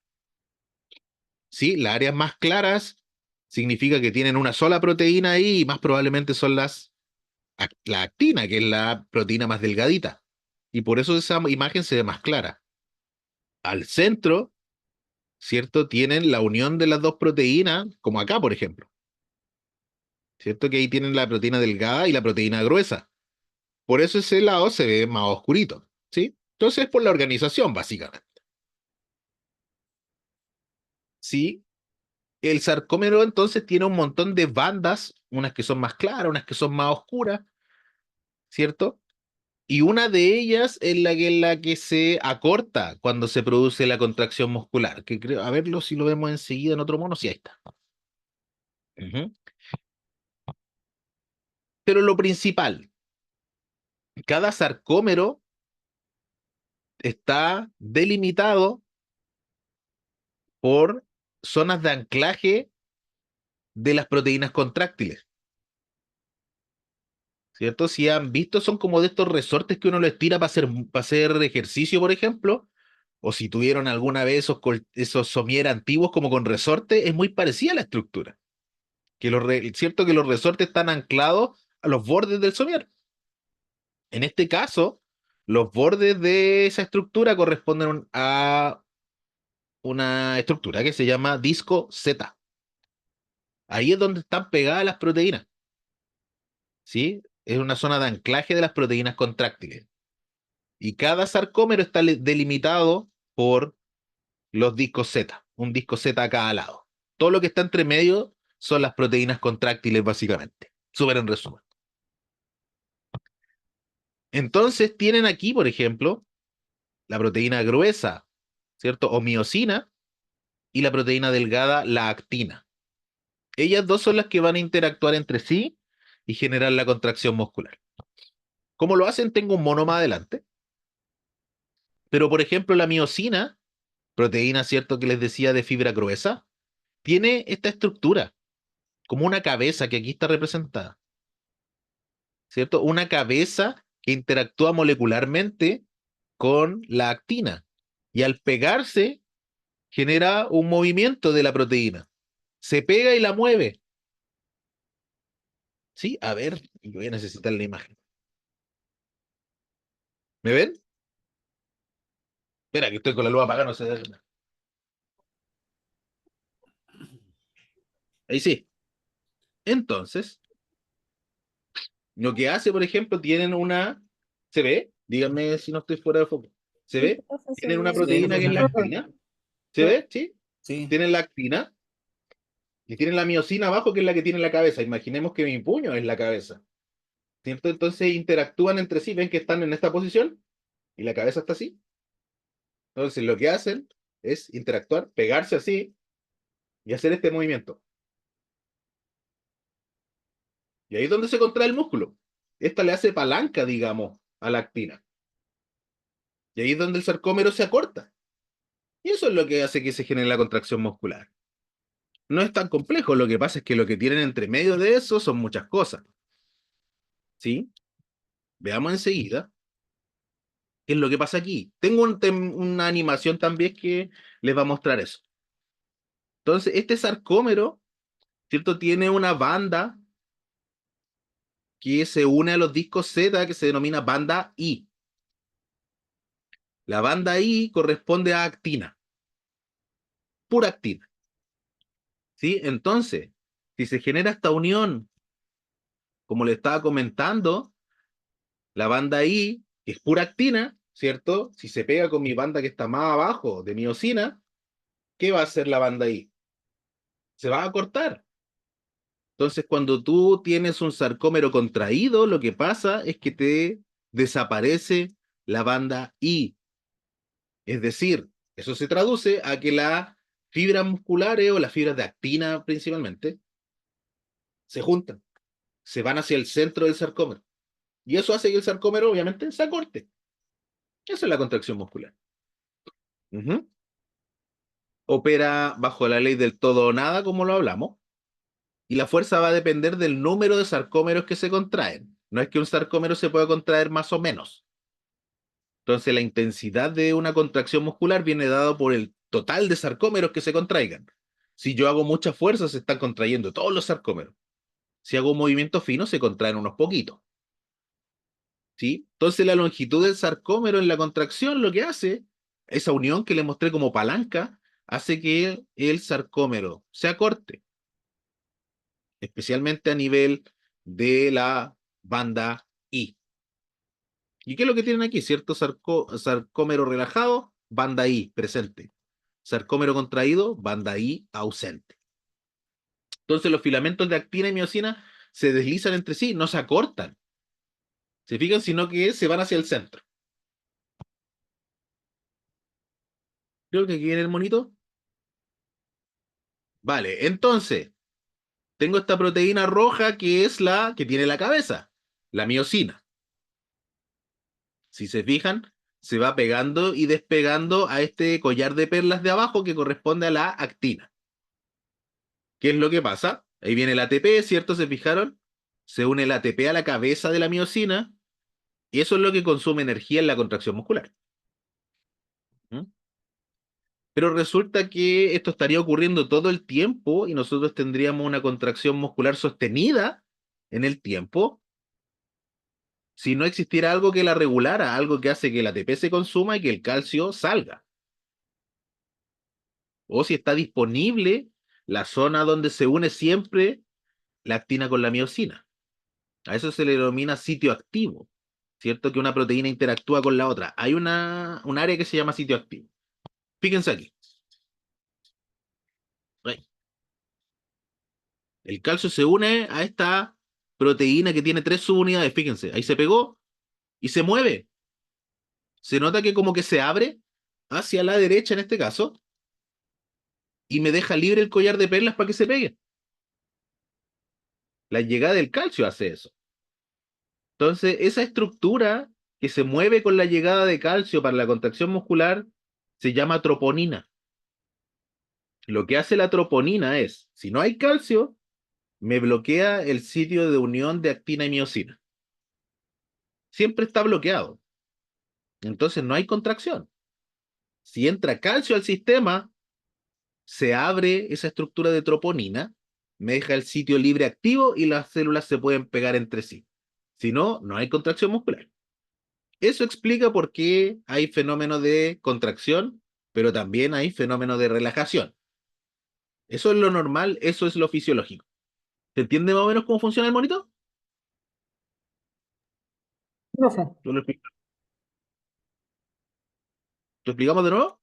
Speaker 1: ¿sí? Las áreas más claras significa que tienen una sola proteína ahí y más probablemente son la actina, que es la proteína más delgadita. Y por eso esa imagen se ve más clara. Al centro, ¿cierto? Tienen la unión de las dos proteínas, como acá, por ejemplo, ¿cierto? Que ahí tienen la proteína delgada y la proteína gruesa. Por eso ese lado se ve más oscurito, ¿sí? Entonces es por la organización, básicamente. Sí, el sarcómero entonces tiene un montón de bandas, unas que son más claras, unas que son más oscuras, ¿cierto? Y una de ellas es la que se acorta cuando se produce la contracción muscular, que creo, a verlo si lo vemos enseguida en otro mono, sí, ahí está. Ujú. Pero lo principal, cada sarcómero está delimitado por zonas de anclaje de las proteínas contráctiles, ¿cierto? Si han visto, son como de estos resortes que uno les tira para hacer ejercicio, por ejemplo, o si tuvieron alguna vez esos somier antiguos como con resorte, es muy parecida la estructura. Cierto que los resortes están anclados a los bordes del somier. En este caso, los bordes de esa estructura corresponden a una estructura que se llama disco Z. Ahí es donde están pegadas las proteínas, ¿sí? Es una zona de anclaje de las proteínas contráctiles. Y cada sarcómero está delimitado por los discos Z, un disco Z a cada lado. Todo lo que está entre medio son las proteínas contráctiles, básicamente. Súper en resumen. Entonces tienen aquí, por ejemplo, la proteína gruesa, ¿cierto? O miosina, y la proteína delgada, la actina. Ellas dos son las que van a interactuar entre sí y generar la contracción muscular. ¿Cómo lo hacen? Tengo un mono más adelante. Pero, por ejemplo, la miosina, proteína, ¿cierto? Que les decía de fibra gruesa, tiene esta estructura, como una cabeza que aquí está representada, ¿cierto? Una cabeza que interactúa molecularmente con la actina. Y al pegarse, genera un movimiento de la proteína. Se pega y la mueve. Sí, a ver, voy a necesitar la imagen. ¿Me ven? Espera, que estoy con la luz apagada, no se ve. Ahí sí. Entonces, lo que hace, por ejemplo, tienen una. ¿Se ve? Díganme si no estoy fuera de foco. ¿Se
Speaker 3: Sí,
Speaker 1: ve?
Speaker 3: profe, se
Speaker 1: Tienen una
Speaker 3: ve.
Speaker 2: Sí,
Speaker 1: proteína que es
Speaker 2: se
Speaker 1: la
Speaker 2: ve.
Speaker 1: actina, ¿Se ve? ¿Sí?
Speaker 4: Sí.
Speaker 1: Tienen la actina y tienen la miosina abajo, que es la que tiene la cabeza. Imaginemos que mi puño es la cabeza, ¿cierto? Entonces interactúan entre sí, ven que están en esta posición y la cabeza está así. Entonces lo que hacen es interactuar, pegarse así y hacer este movimiento. Y ahí es donde se contrae el músculo. Esta le hace palanca, digamos, a la actina. Y ahí es donde el sarcómero se acorta. Y eso es lo que hace que se genere la contracción muscular. No es tan complejo, lo que pasa es que lo que tienen entre medio de eso son muchas cosas. ¿Sí? Veamos enseguida qué es lo que pasa aquí. Tengo una animación también que les va a mostrar eso. Entonces, este sarcómero, ¿cierto? Tiene una banda que se une a los discos Z, que se denomina banda I. La banda I corresponde a actina, pura actina. ¿Sí? Entonces, si se genera esta unión, como le estaba comentando, la banda I, que es pura actina, ¿cierto? Si se pega con mi banda que está más abajo de miosina, ¿qué va a hacer la banda I? Se va a cortar. Entonces, cuando tú tienes un sarcómero contraído, lo que pasa es que te desaparece la banda I. Es decir, eso se traduce a que las fibras musculares o las fibras de actina principalmente se juntan, se van hacia el centro del sarcómero. Y eso hace que el sarcómero, obviamente, se acorte. Esa es la contracción muscular. Ujú. Opera bajo la ley del todo o nada, como lo hablamos, y la fuerza va a depender del número de sarcómeros que se contraen. No es que un sarcómero se pueda contraer más o menos. Entonces, la intensidad de una contracción muscular viene dado por el total de sarcómeros que se contraigan. Si yo hago mucha fuerza, se están contrayendo todos los sarcómeros. Si hago un movimiento fino, se contraen unos poquitos. ¿Sí? Entonces, la longitud del sarcómero en la contracción lo que hace, esa unión que le mostré como palanca, hace que el sarcómero se acorte, especialmente a nivel de la banda I. ¿Y qué es lo que tienen aquí? ¿Cierto? Sarcómero relajado, banda I presente. Sarcómero contraído, banda I ausente. Entonces los filamentos de actina y miosina se deslizan entre sí, no se acortan. ¿Se fijan? Sino que se van hacia el centro. Creo que aquí viene el monito. Vale, entonces, tengo esta proteína roja que es la que tiene la cabeza, la miosina. Si se fijan, se va pegando y despegando a este collar de perlas de abajo que corresponde a la actina. ¿Qué es lo que pasa? Ahí viene el ATP, ¿cierto? ¿Se fijaron? Se une el ATP a la cabeza de la miosina y eso es lo que consume energía en la contracción muscular. ¿Mm? Pero resulta que esto estaría ocurriendo todo el tiempo y nosotros tendríamos una contracción muscular sostenida en el tiempo si no existiera algo que la regulara, algo que hace que el ATP se consuma y que el calcio salga. O si está disponible la zona donde se une siempre la actina con la miosina. A eso se le denomina sitio activo, ¿cierto? Que una proteína interactúa con la otra. Hay un área que se llama sitio activo. Fíjense aquí. Ahí. El calcio se une a esta proteína que tiene 3 subunidades. Fíjense, ahí se pegó y se mueve. Se nota que como que se abre hacia la derecha en este caso y me deja libre el collar de perlas para que se pegue. La llegada del calcio hace eso. Entonces, esa estructura que se mueve con la llegada de calcio para la contracción muscular se llama troponina. Lo que hace la troponina es, si no hay calcio, me bloquea el sitio de unión de actina y miosina. Siempre está bloqueado. Entonces no hay contracción. Si entra calcio al sistema, se abre esa estructura de troponina, me deja el sitio libre activo y las células se pueden pegar entre sí. Si no, no hay contracción muscular. Eso explica por qué hay fenómenos de contracción, pero también hay fenómenos de relajación. Eso es lo normal, eso es lo fisiológico. ¿Se entiende más o menos cómo funciona el monito?
Speaker 2: Profe,
Speaker 1: ¿Lo explicamos de nuevo?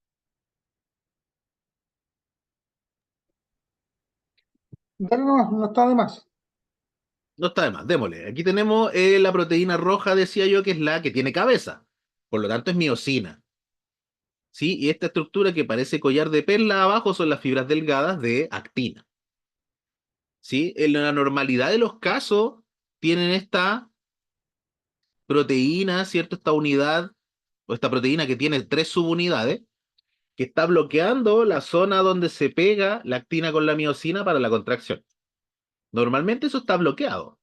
Speaker 2: Dale nomás, no está de más.
Speaker 1: No está de más, démosle. Aquí tenemos la proteína roja, decía yo, que es la que tiene cabeza. Por lo tanto, es miosina. ¿Sí? Y esta estructura que parece collar de perla abajo son las fibras delgadas de actina. ¿Sí? En la normalidad de los casos tienen esta proteína, ¿cierto? Esta unidad, o esta proteína que tiene 3 subunidades, que está bloqueando la zona donde se pega la actina con la miosina para la contracción. Normalmente eso está bloqueado,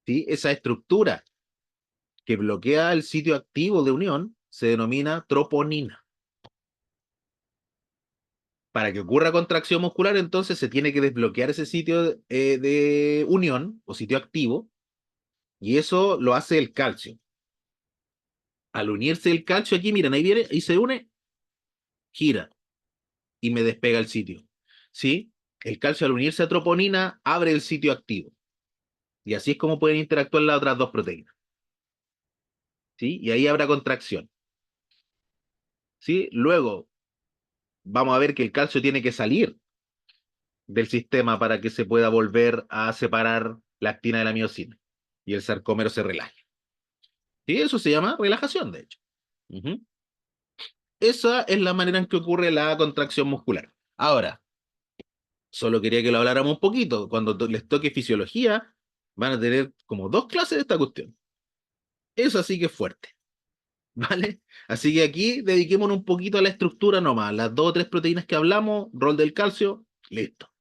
Speaker 1: ¿sí? Esa estructura que bloquea el sitio activo de unión se denomina troponina. Para que ocurra contracción muscular, entonces se tiene que desbloquear ese sitio de unión o sitio activo, y eso lo hace el calcio. Al unirse el calcio aquí, miren, ahí viene y se une, gira y me despega el sitio. ¿Sí? El calcio al unirse a troponina abre el sitio activo. Y así es como pueden interactuar las otras dos proteínas. ¿Sí? Y ahí habrá contracción. ¿Sí? Luego vamos a ver que el calcio tiene que salir del sistema para que se pueda volver a separar la actina de la miosina y el sarcómero se relaje. ¿Sí? Eso se llama relajación, de hecho. Ujú. Esa es la manera en que ocurre la contracción muscular. Ahora, solo quería que lo habláramos un poquito. Cuando les toque fisiología, van a tener como 2 clases de esta cuestión. Eso sí que es fuerte. ¿Vale? Así que aquí dediquémonos un poquito a la estructura nomás. Las 2 o 3 proteínas que hablamos, rol del calcio, listo.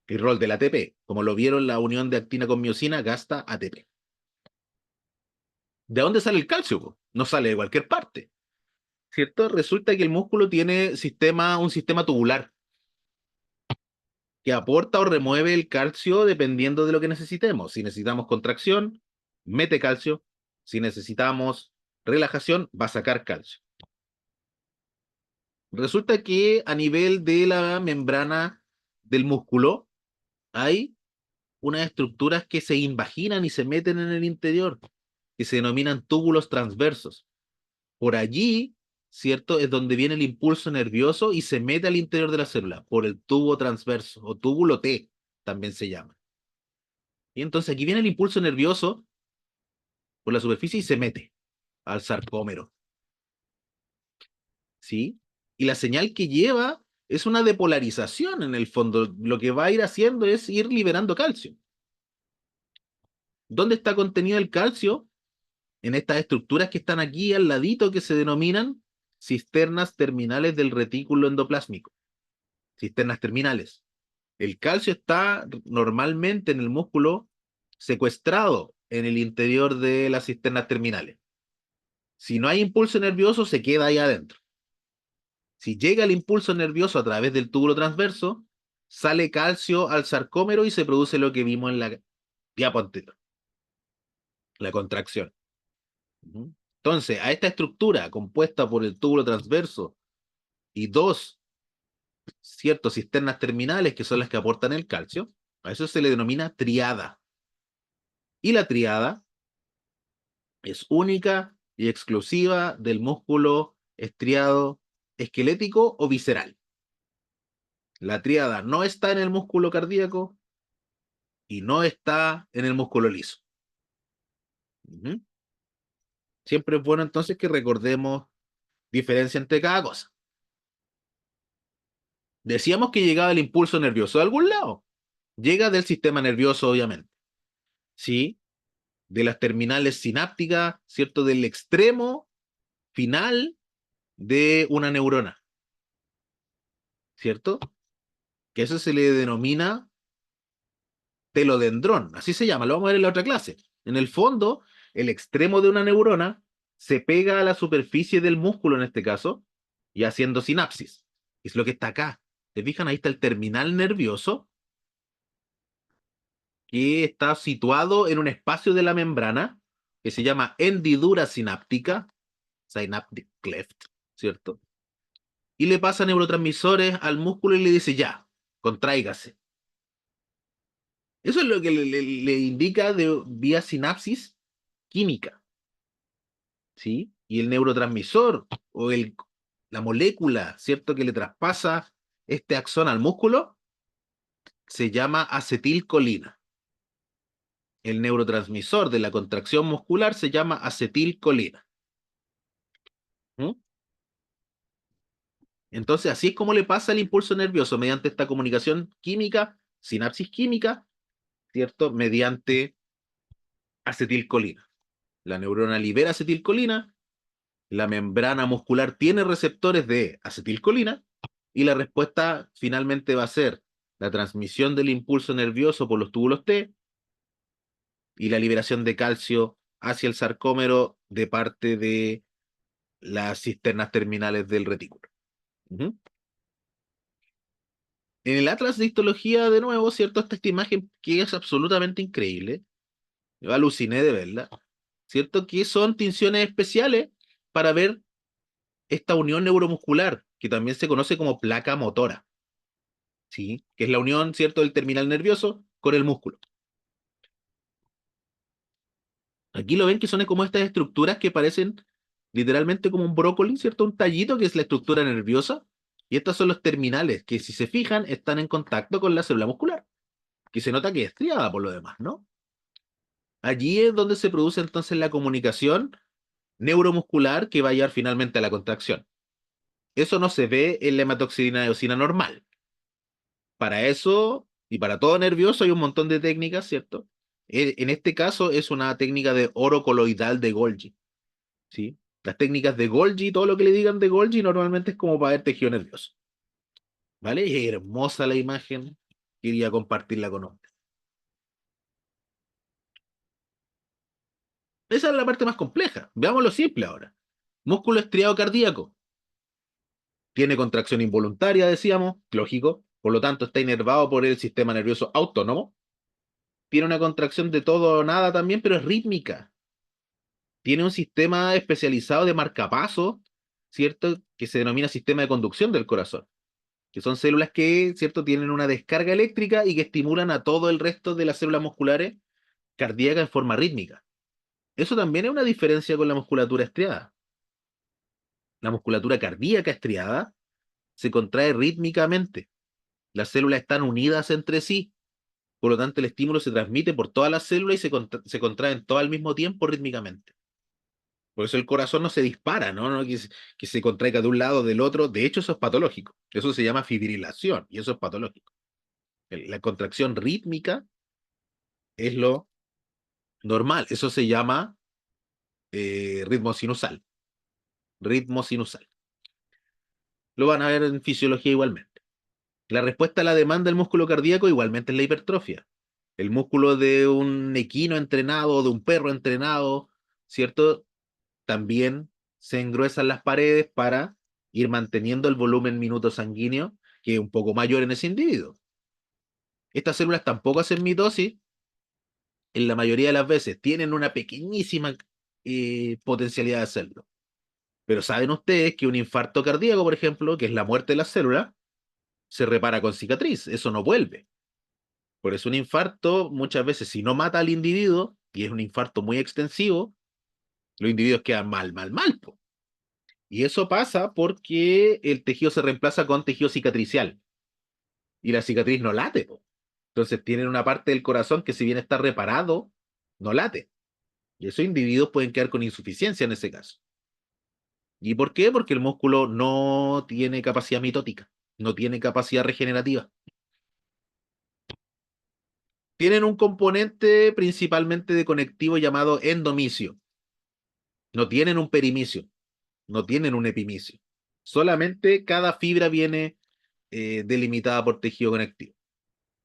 Speaker 1: Y rol del ATP. Como lo vieron, la unión de actina con miosina gasta ATP. ¿De dónde sale el calcio, po? No sale de cualquier parte, ¿cierto? Resulta que el músculo tiene un sistema tubular que aporta o remueve el calcio dependiendo de lo que necesitemos. Si necesitamos contracción, mete calcio. Si necesitamos relajación, va a sacar calcio. Resulta que a nivel de la membrana del músculo hay unas estructuras que se invaginan y se meten en el interior, que se denominan túbulos transversos. Por allí, ¿cierto? Es donde viene el impulso nervioso y se mete al interior de la célula, por el tubo transverso, o túbulo T, también se llama. Y entonces aquí viene el impulso nervioso por la superficie y se mete al sarcómero, ¿sí? Y la señal que lleva es una depolarización en el fondo. Lo que va a ir haciendo es ir liberando calcio. ¿Dónde está contenido el calcio? En estas estructuras que están aquí al ladito que se denominan cisternas terminales del retículo endoplásmico. Cisternas terminales. El calcio está normalmente en el músculo secuestrado en el interior de las cisternas terminales. Si no hay impulso nervioso, se queda ahí adentro. Si llega el impulso nervioso a través del túbulo transverso, sale calcio al sarcómero y se produce lo que vimos en la diapo anterior, la contracción. Entonces, a esta estructura compuesta por el túbulo transverso y 2 cisternas terminales, que son las que aportan el calcio, a eso se le denomina triada. Y la triada es única y exclusiva del músculo estriado esquelético o visceral. La triada no está en el músculo cardíaco y no está en el músculo liso. Ujú. Siempre es bueno entonces que recordemos diferencia entre cada cosa. Decíamos que llegaba el impulso nervioso de algún lado. Llega del sistema nervioso, obviamente. ¿Sí? De las terminales sinápticas, ¿cierto? Del extremo final de una neurona, ¿cierto? Que eso se le denomina telodendrón, así se llama, lo vamos a ver en la otra clase. En el fondo, el extremo de una neurona se pega a la superficie del músculo en este caso, y haciendo sinapsis. Es lo que está acá. ¿Se fijan? Ahí está el terminal nervioso, que está situado en un espacio de la membrana, que se llama hendidura sináptica, synaptic cleft, ¿cierto? Y le pasa neurotransmisores al músculo y le dice, ya, contráigase. Eso es lo que le indica de vía sinapsis química, ¿sí? Y el neurotransmisor o la molécula, ¿cierto? Que le traspasa este axón al músculo, se llama acetilcolina. El neurotransmisor de la contracción muscular se llama acetilcolina. ¿Mm? Entonces, así es como le pasa el impulso nervioso mediante esta comunicación química, sinapsis química, ¿cierto? Mediante acetilcolina. La neurona libera acetilcolina, la membrana muscular tiene receptores de acetilcolina y la respuesta finalmente va a ser la transmisión del impulso nervioso por los túbulos T y la liberación de calcio hacia el sarcómero de parte de las cisternas terminales del retículo. Ujú. En el atlas de histología, de nuevo, ¿cierto? Esta imagen que es absolutamente increíble. Yo aluciné de verla. ¿Cierto? Que son tinciones especiales para ver esta unión neuromuscular, que también se conoce como placa motora. ¿Sí? Que es la unión, ¿cierto?, del terminal nervioso con el músculo. Aquí lo ven que son como estas estructuras que parecen literalmente como un brócoli, ¿cierto? Un tallito que es la estructura nerviosa. Y estos son los terminales que, si se fijan, están en contacto con la célula muscular, que se nota que es estriada por lo demás, ¿no? Allí es donde se produce entonces la comunicación neuromuscular que va a llevar finalmente a la contracción. Eso no se ve en la hematoxilina eosina normal. Para eso, y para todo nervioso, hay un montón de técnicas, ¿cierto? En este caso es una técnica de oro coloidal de Golgi, ¿sí? Las técnicas de Golgi, todo lo que le digan de Golgi, normalmente es como para ver tejido nervioso, ¿vale? Y es hermosa la imagen, quería compartirla con ustedes. Esa es la parte más compleja. Veamos lo simple ahora. Músculo estriado cardíaco. Tiene contracción involuntaria, decíamos, lógico, por lo tanto está inervado por el sistema nervioso autónomo. Tiene una contracción de todo o nada también, pero es rítmica. Tiene un sistema especializado de marcapasos, ¿cierto? Que se denomina sistema de conducción del corazón, que son células que, ¿cierto?, tienen una descarga eléctrica y que estimulan a todo el resto de las células musculares cardíacas en forma rítmica. Eso también es una diferencia con la musculatura estriada. La musculatura cardíaca estriada se contrae rítmicamente. Las células están unidas entre sí, por lo tanto el estímulo se transmite por todas las células y se contraen todo al mismo tiempo rítmicamente. Por eso el corazón no se dispara, ¿no? Que se contraiga de un lado o del otro. De hecho, eso es patológico. Eso se llama fibrilación y eso es patológico. La contracción rítmica es lo normal. Eso se llama ritmo sinusal. Ritmo sinusal. Lo van a ver en fisiología igualmente. La respuesta a la demanda del músculo cardíaco igualmente es la hipertrofia. El músculo de un equino entrenado, de un perro entrenado, ¿cierto? También se engruesan las paredes para ir manteniendo el volumen minuto sanguíneo, que es un poco mayor en ese individuo. Estas células tampoco hacen mitosis, en la mayoría de las veces tienen una pequeñísima potencialidad de hacerlo. Pero saben ustedes que un infarto cardíaco, por ejemplo, que es la muerte de las células, se repara con cicatriz, eso no vuelve. Por eso un infarto, muchas veces, si no mata al individuo, y es un infarto muy extensivo, los individuos quedan mal, mal, mal, po. Y eso pasa porque el tejido se reemplaza con tejido cicatricial. Y la cicatriz no late, po. Entonces tienen una parte del corazón que, si bien está reparado, no late. Y esos individuos pueden quedar con insuficiencia en ese caso. ¿Y por qué? Porque el músculo no tiene capacidad mitótica, no tiene capacidad regenerativa. Tienen un componente principalmente de conectivo llamado endomicio. No tienen un perimicio, no tienen un epimicio. Solamente cada fibra viene delimitada por tejido conectivo.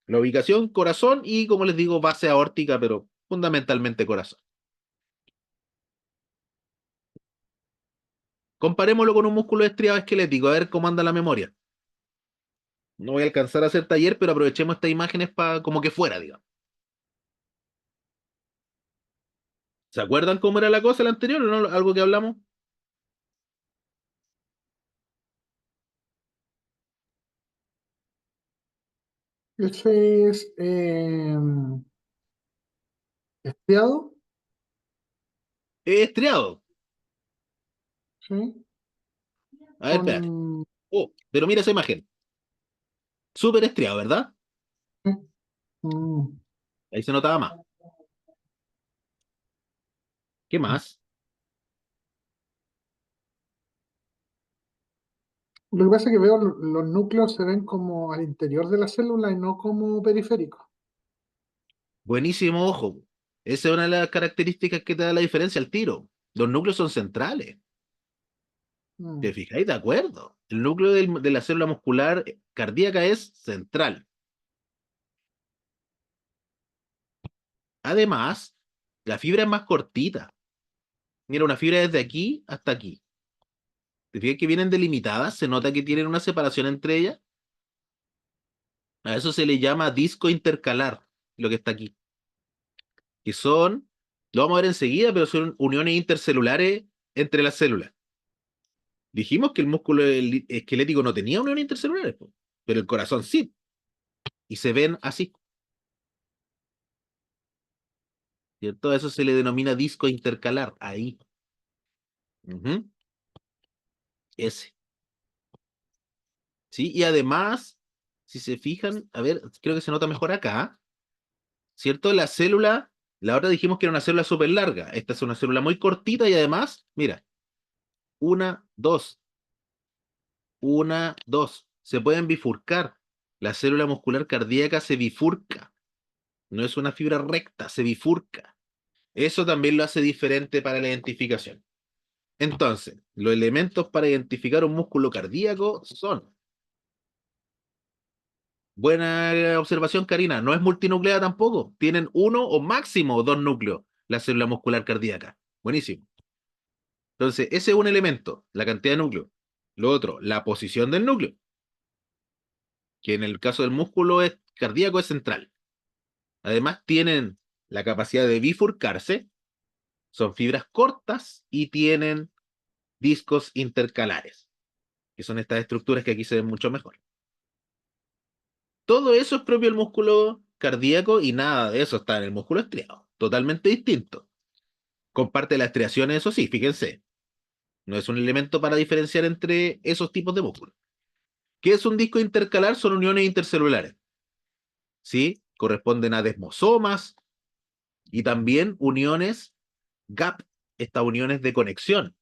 Speaker 1: La ubicación, corazón y, como les digo, base aórtica, pero fundamentalmente corazón. Comparémoslo con un músculo estriado esquelético, a ver cómo anda la memoria. No voy a alcanzar a hacer taller, pero aprovechemos estas imágenes para como que fuera, digamos. ¿Se acuerdan cómo era la cosa el anterior o no? Algo que hablamos.
Speaker 2: Ese es estriado,
Speaker 1: Estriado.
Speaker 2: ¿sí?
Speaker 1: A ver, espérate.
Speaker 2: Con,
Speaker 1: Oh, pero mira esa imagen. Súper estriado, ¿verdad?
Speaker 2: Mm.
Speaker 1: Ahí se notaba más. ¿Qué más?
Speaker 2: Lo que pasa es que veo los núcleos se ven como al interior de la célula y no como periféricos.
Speaker 1: Buenísimo, ojo. Esa es una de las características que te da la diferencia al tiro. Los núcleos son centrales. ¿Te
Speaker 2: Mm.
Speaker 1: fijáis? De acuerdo. El núcleo de la célula muscular cardíaca es central. Además, la fibra es más cortita. Mira, una fibra desde aquí hasta aquí. ¿Te fijas que vienen delimitadas? Se nota que tienen una separación entre ellas. A eso se le llama disco intercalar, lo que está aquí. Que son, lo vamos a ver enseguida, pero son uniones intercelulares entre las células. Dijimos que el músculo esquelético no tenía uniones intercelulares, po, pero el corazón sí. Y se ven así, ¿cierto? A eso se le denomina disco intercalar, ahí. Ujú, ese. ¿Sí? Y además, si se fijan, a ver, creo que se nota mejor acá, ¿cierto? La célula, la otra dijimos que era una célula súper larga. Esta es una célula muy cortita y además, mira, una, dos, una, dos. Se pueden bifurcar. La célula muscular cardíaca se bifurca. No es una fibra recta, se bifurca. Eso también lo hace diferente para la identificación. Entonces, los elementos para identificar un músculo cardíaco son. Buena observación, Karina. No es multinucleada tampoco. Tienen uno o máximo dos núcleos, la célula muscular cardíaca. Buenísimo. Entonces, ese es un elemento, la cantidad de núcleos. Lo otro, la posición del núcleo, que en el caso del músculo cardíaco es central. Además, tienen la capacidad de bifurcarse, son fibras cortas y tienen discos intercalares, que son estas estructuras que aquí se ven mucho mejor. Todo eso es propio del músculo cardíaco y nada de eso está en el músculo estriado. Totalmente distinto. Comparte las estriaciones, eso sí, fíjense. No es un elemento para diferenciar entre esos tipos de músculos. ¿Qué es un disco intercalar? Son uniones intercelulares. ¿Sí? Corresponden a desmosomas y también uniones gap, estas uniones de conexión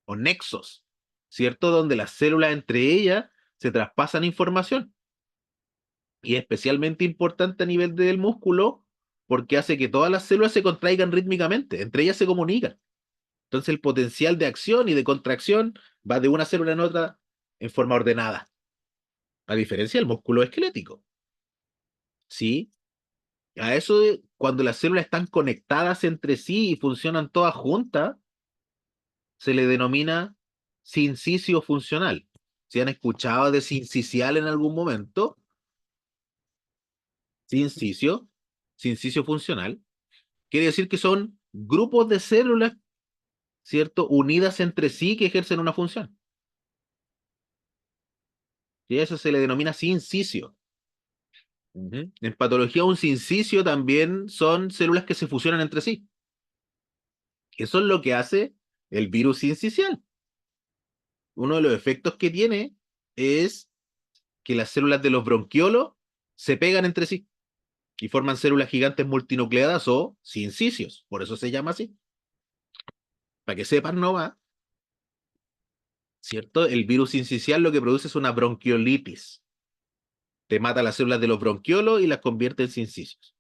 Speaker 1: o nexos, ¿cierto? Donde las células entre ellas se traspasan información. Y es especialmente importante a nivel del músculo porque hace que todas las células se contraigan rítmicamente, entre ellas se comunican. Entonces el potencial de acción y de contracción va de una célula en otra en forma ordenada, a diferencia del músculo esquelético. ¿Sí? A eso, cuando las células están conectadas entre sí y funcionan todas juntas, se le denomina sincicio funcional. Si han escuchado de sincicial en algún momento, sincicio, sincicio funcional, quiere decir que son grupos de células, ¿cierto? Unidas entre sí que ejercen una función. Y eso se le denomina sincicio. Ujú. En patología, un sincicio también son células que se fusionan entre sí. Eso es lo que hace el virus sincicial. Uno de los efectos que tiene es que las células de los bronquiolos se pegan entre sí y forman células gigantes multinucleadas o sincicios. Por eso se llama así. Para que sepan, no va, ¿cierto? El virus sincicial lo que produce es una bronquiolitis. Te mata las células de los bronquiolos y las convierte en sincicios.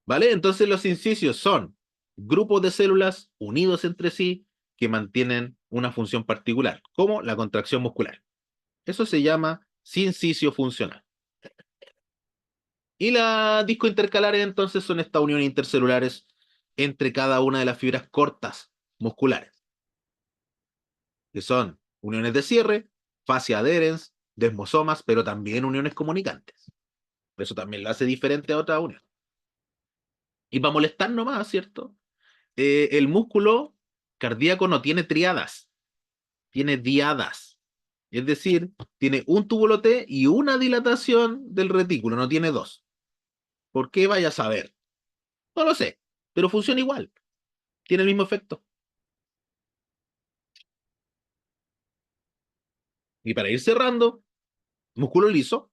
Speaker 1: ¿Vale? Entonces los sincicios son grupos de células unidos entre sí que mantienen una función particular, como la contracción muscular. Eso se llama sincicio funcional. Y las discos intercalares entonces son estas uniones intercelulares entre cada una de las fibras cortas musculares, que son uniones de cierre, fascia adherens, desmosomas, pero también uniones comunicantes. Eso también lo hace diferente a otras uniones. Y para molestar nomás, ¿cierto? El músculo cardíaco no tiene triadas, tiene diadas. Es decir, tiene un túbulo T y una dilatación del retículo, no tiene dos. ¿Por qué? Vaya a saber. No lo sé, pero funciona igual. Tiene el mismo efecto. Y para ir cerrando, músculo liso,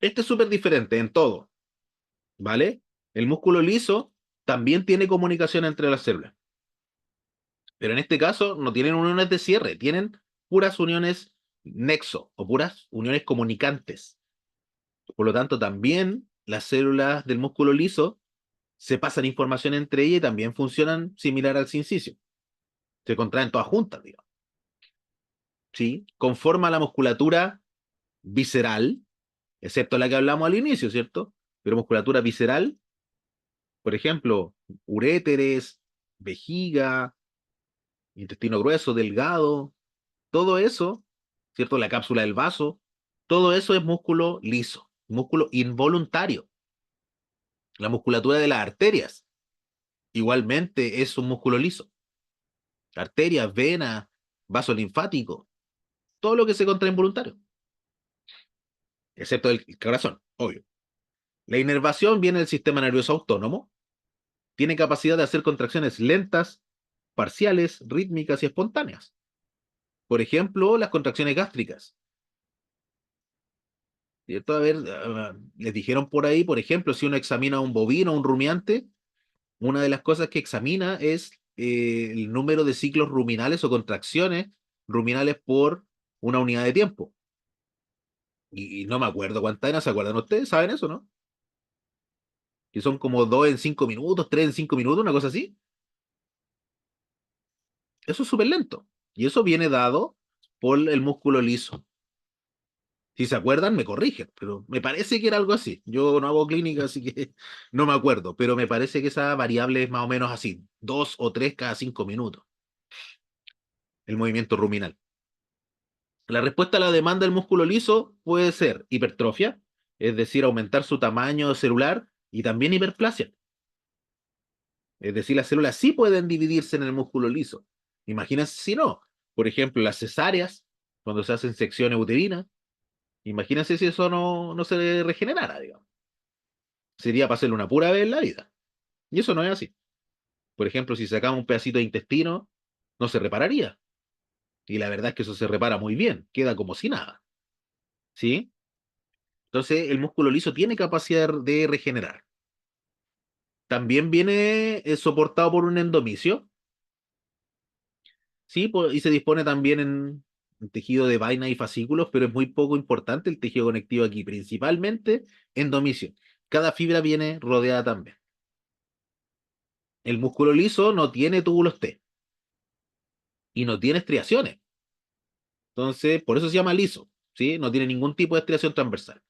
Speaker 1: Este es súper diferente en todo, ¿vale? El músculo liso también tiene comunicación entre las células, pero en este caso no tienen uniones de cierre, tienen puras uniones nexo o puras uniones comunicantes. Por lo tanto, también las células del músculo liso se pasan información entre ellas y también funcionan similar al sincicio. Se contraen todas juntas, digamos. ¿Sí? Conforma la musculatura visceral, excepto la que hablamos al inicio, ¿cierto? Pero musculatura visceral, por ejemplo, uréteres, vejiga, intestino grueso, delgado, todo eso, ¿cierto? La cápsula del vaso, todo eso es músculo liso, músculo involuntario. La musculatura de las arterias, igualmente es un músculo liso. Arterias, venas, vaso linfático, todo lo que se contrae involuntario, excepto el corazón, obvio. La inervación viene del sistema nervioso autónomo, tiene capacidad de hacer contracciones lentas, parciales, rítmicas y espontáneas. Por ejemplo, las contracciones gástricas. ¿Cierto? A ver, les dijeron por ahí, por ejemplo, si uno examina a un bovino o un rumiante, una de las cosas que examina es el número de ciclos ruminales o contracciones ruminales por una unidad de tiempo. Y no me acuerdo cuántas eran, ¿se acuerdan ustedes? ¿Saben eso, no? Que son como 2 en 5 minutos, 3 en 5 minutos, una cosa así. Eso es súper lento. Y eso viene dado por el músculo liso. Si se acuerdan, me corrigen, pero me parece que era algo así. Yo no hago clínica, así que no me acuerdo, pero me parece que esa variable es más o menos así, 2 o 3 cada 5 minutos, el movimiento ruminal. La respuesta a la demanda del músculo liso puede ser hipertrofia, es decir, aumentar su tamaño celular, y también hiperplasia. Es decir, las células sí pueden dividirse en el músculo liso. Imagínense si no. Por ejemplo, las cesáreas, cuando se hacen secciones uterinas, imagínense si eso no se regenerara, digamos. Sería para hacerle una pura vez en la vida. Y eso no es así. Por ejemplo, si sacamos un pedacito de intestino, no se repararía. Y la verdad es que eso se repara muy bien, queda como si nada. ¿Sí? Entonces, el músculo liso tiene capacidad de regenerar. También viene soportado por un endomisio, ¿sí? Y se dispone también en tejido de vaina y fascículos, pero es muy poco importante el tejido conectivo aquí, principalmente endomisio. Cada fibra viene rodeada también. El músculo liso no tiene túbulos T y no tiene estriaciones. Entonces, por eso se llama liso, ¿sí? No tiene ningún tipo de estriación transversal.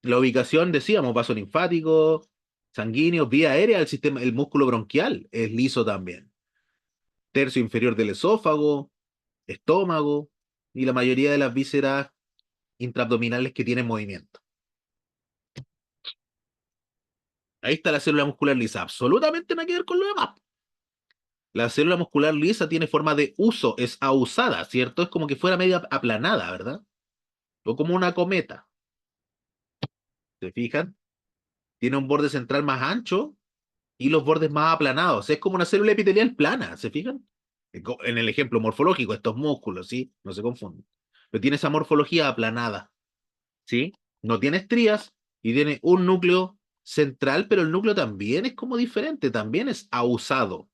Speaker 1: La ubicación, decíamos, vaso linfático, sanguíneo, vía aérea del sistema, el músculo bronquial es liso también. Tercio inferior del esófago, estómago y la mayoría de las vísceras intraabdominales que tienen movimiento. Ahí está la célula muscular lisa. Absolutamente nada que ver con lo demás. La célula muscular lisa tiene forma de uso, es ahusada, ¿cierto? Es como que fuera medio aplanada, ¿verdad? O como una cometa. ¿Se fijan? Tiene un borde central más ancho y los bordes más aplanados. Es como una célula epitelial plana, ¿se fijan? En el ejemplo morfológico, estos músculos, ¿sí? No se confunden. Pero tiene esa morfología aplanada, ¿sí? No tiene estrías y tiene un núcleo central, pero el núcleo también es como diferente, también es ahusado,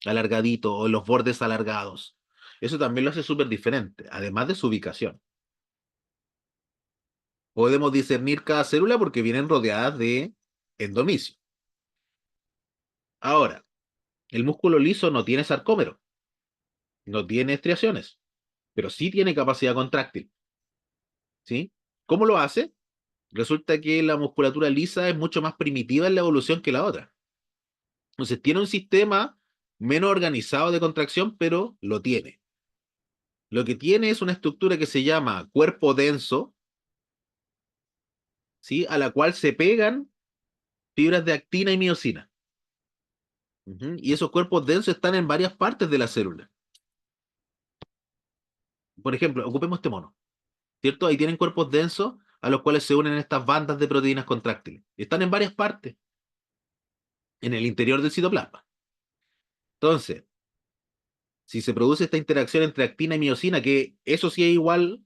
Speaker 1: alargadito, o los bordes alargados. Eso también lo hace súper diferente, además de su ubicación. Podemos discernir cada célula porque vienen rodeadas de endomisio. Ahora, el músculo liso no tiene sarcómero, no tiene estriaciones, pero sí tiene capacidad contráctil, ¿sí? ¿Cómo lo hace? Resulta que la musculatura lisa es mucho más primitiva en la evolución que la otra. Entonces tiene un sistema menos organizado de contracción, pero lo tiene. Lo que tiene es una estructura que se llama cuerpo denso, ¿sí? A la cual se pegan fibras de actina y miosina. Y esos cuerpos densos están en varias partes de la célula. Por ejemplo, ocupemos este mono, ¿cierto? Ahí tienen cuerpos densos a los cuales se unen estas bandas de proteínas contráctiles. Están en varias partes, en el interior del citoplasma. Entonces, si se produce esta interacción entre actina y miosina, que eso sí es igual,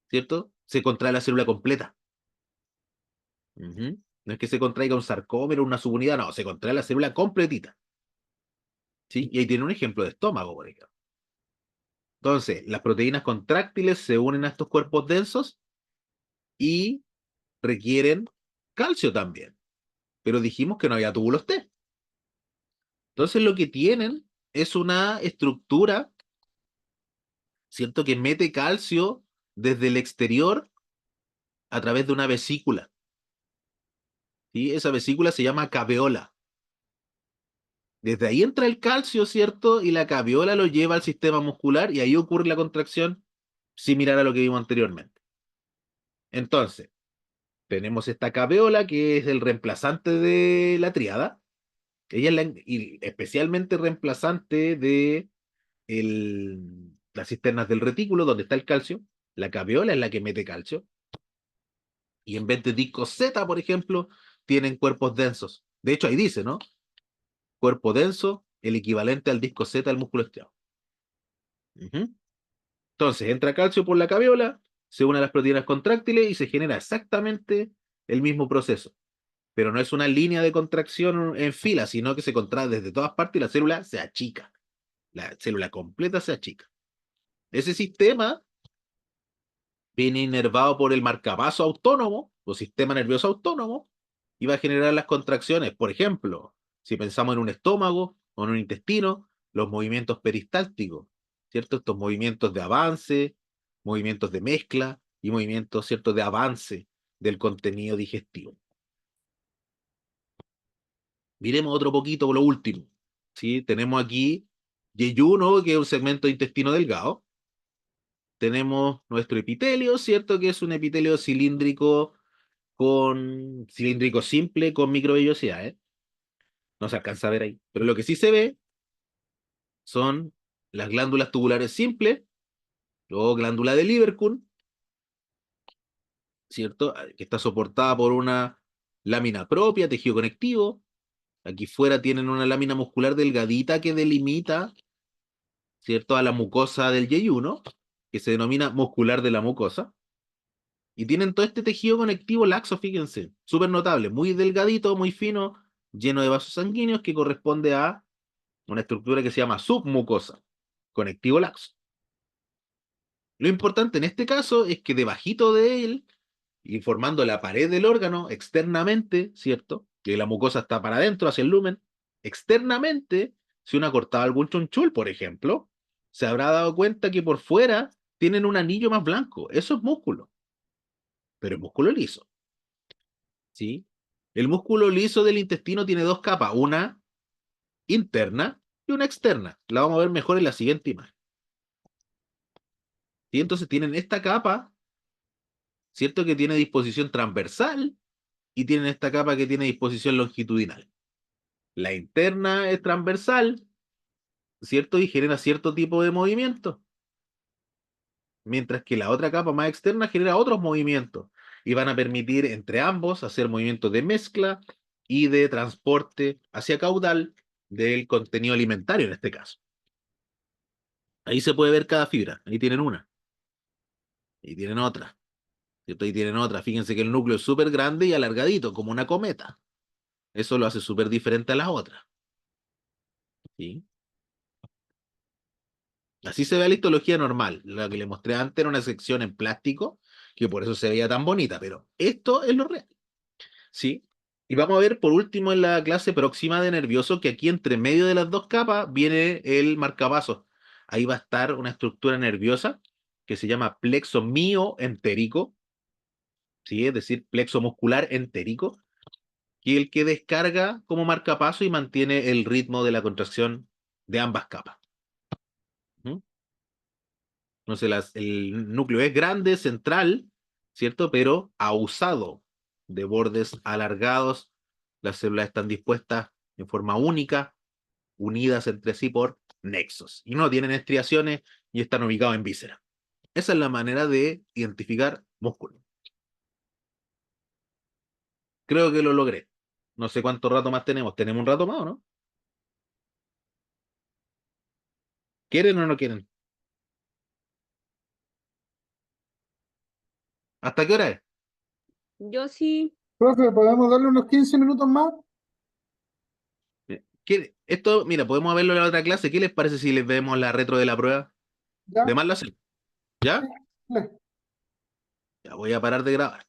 Speaker 1: ¿cierto? se contrae la célula completa. Ujú. No es que se contraiga un sarcómero, una subunidad, no, se contrae la célula completita. ¿Sí? Y ahí tiene un ejemplo de estómago, por ejemplo. Entonces, las proteínas contráctiles se unen a estos cuerpos densos y requieren calcio también. Pero dijimos que no había túbulos T. Entonces, lo que tienen es una estructura, ¿cierto? Que mete calcio desde el exterior a través de una vesícula. ¿Sí? Esa vesícula se llama caveola. Desde ahí entra el calcio, ¿cierto? Y la caveola lo lleva al sistema muscular y ahí ocurre la contracción similar a lo que vimos anteriormente. Entonces, tenemos esta caveola que es el reemplazante de la tríada. Ella es y especialmente reemplazante de las cisternas del retículo, donde está el calcio. La caveola es la que mete calcio. Y en vez de discos Z, por ejemplo, tienen cuerpos densos. De hecho, ahí dice, ¿no? Cuerpo denso, el equivalente al disco Z del músculo estriado. Ujú. Entonces, entra calcio por la caveola, se une a las proteínas contráctiles y se genera exactamente el mismo proceso. Pero no es una línea de contracción en fila, sino que se contrae desde todas partes y la célula se achica. La célula completa se achica. Ese sistema viene inervado por el marcapaso autónomo, o sistema nervioso autónomo, y va a generar las contracciones. Por ejemplo, si pensamos en un estómago o en un intestino, los movimientos peristálticos, ¿cierto? Estos movimientos de avance, movimientos de mezcla y movimientos, ¿cierto?, de avance del contenido digestivo. Miremos otro poquito por lo último. ¿Sí? Tenemos aquí yeyuno, que es un segmento de intestino delgado. Tenemos nuestro epitelio, ¿cierto? Que es un epitelio cilíndrico simple con microvellosidades. No se alcanza a ver ahí. Pero lo que sí se ve son las glándulas tubulares simples, luego glándula de Lieberkühn, ¿cierto? Que está soportada por una lámina propia, tejido conectivo. Aquí fuera tienen una lámina muscular delgadita que delimita, ¿cierto?, a la mucosa del yeyuno, que se denomina muscular de la mucosa. Y tienen todo este tejido conectivo laxo, fíjense, súper notable, muy delgadito, muy fino, lleno de vasos sanguíneos, que corresponde a una estructura que se llama submucosa, conectivo laxo. Lo importante en este caso es que debajito de él, y formando la pared del órgano externamente, ¿cierto? Que la mucosa está para adentro, hacia el lumen, externamente, si uno ha cortado algún chunchul, por ejemplo, se habrá dado cuenta que por fuera tienen un anillo más blanco. Eso es músculo, pero es músculo liso. ¿Sí? El músculo liso del intestino tiene dos capas, una interna y una externa. La vamos a ver mejor en la siguiente imagen. ¿Sí? Entonces tienen esta capa, ¿cierto?, que tiene disposición transversal y tienen esta capa que tiene disposición longitudinal. La interna es transversal, ¿cierto? Y genera cierto tipo de movimiento, mientras que la otra capa más externa genera otros movimientos y van a permitir entre ambos hacer movimientos de mezcla y de transporte hacia caudal del contenido alimentario en este caso. Ahí se puede ver cada fibra, ahí tienen una, ahí tienen otra, ¿cierto? Ahí tienen otra. Fíjense que el núcleo es súper grande y alargadito, como una cometa. Eso lo hace súper diferente a las otras. ¿Sí? Así se ve la histología normal. La que le mostré antes era una sección en plástico, que por eso se veía tan bonita, pero esto es lo real. ¿Sí? Y vamos a ver por último en la clase próxima de nervioso que aquí entre medio de las dos capas viene el marcapasos. Ahí va a estar una estructura nerviosa que se llama plexo mioentérico, ¿sí? Es decir, plexo muscular entérico, que es el que descarga como marcapaso y mantiene el ritmo de la contracción de ambas capas. ¿Mm? Entonces el núcleo es grande, central, ¿cierto? Pero ausado, de bordes alargados. Las células están dispuestas en forma única, unidas entre sí por nexos. Y no tienen estriaciones y están ubicados en víscera. Esa es la manera de identificar músculo. Creo que lo logré. No sé cuánto rato más tenemos. ¿Tenemos un rato más o no? ¿Quieren o no quieren? ¿Hasta qué hora es?
Speaker 3: Yo sí,
Speaker 2: Profe, ¿podemos darle unos 15 minutos más?
Speaker 1: Esto, mira, podemos verlo en la otra clase. ¿Qué les parece si les vemos la retro de la prueba?
Speaker 2: Ya,
Speaker 1: De más la hacen.
Speaker 2: sí,
Speaker 1: ¿Ya?
Speaker 2: dale.
Speaker 1: Ya voy a parar de grabar.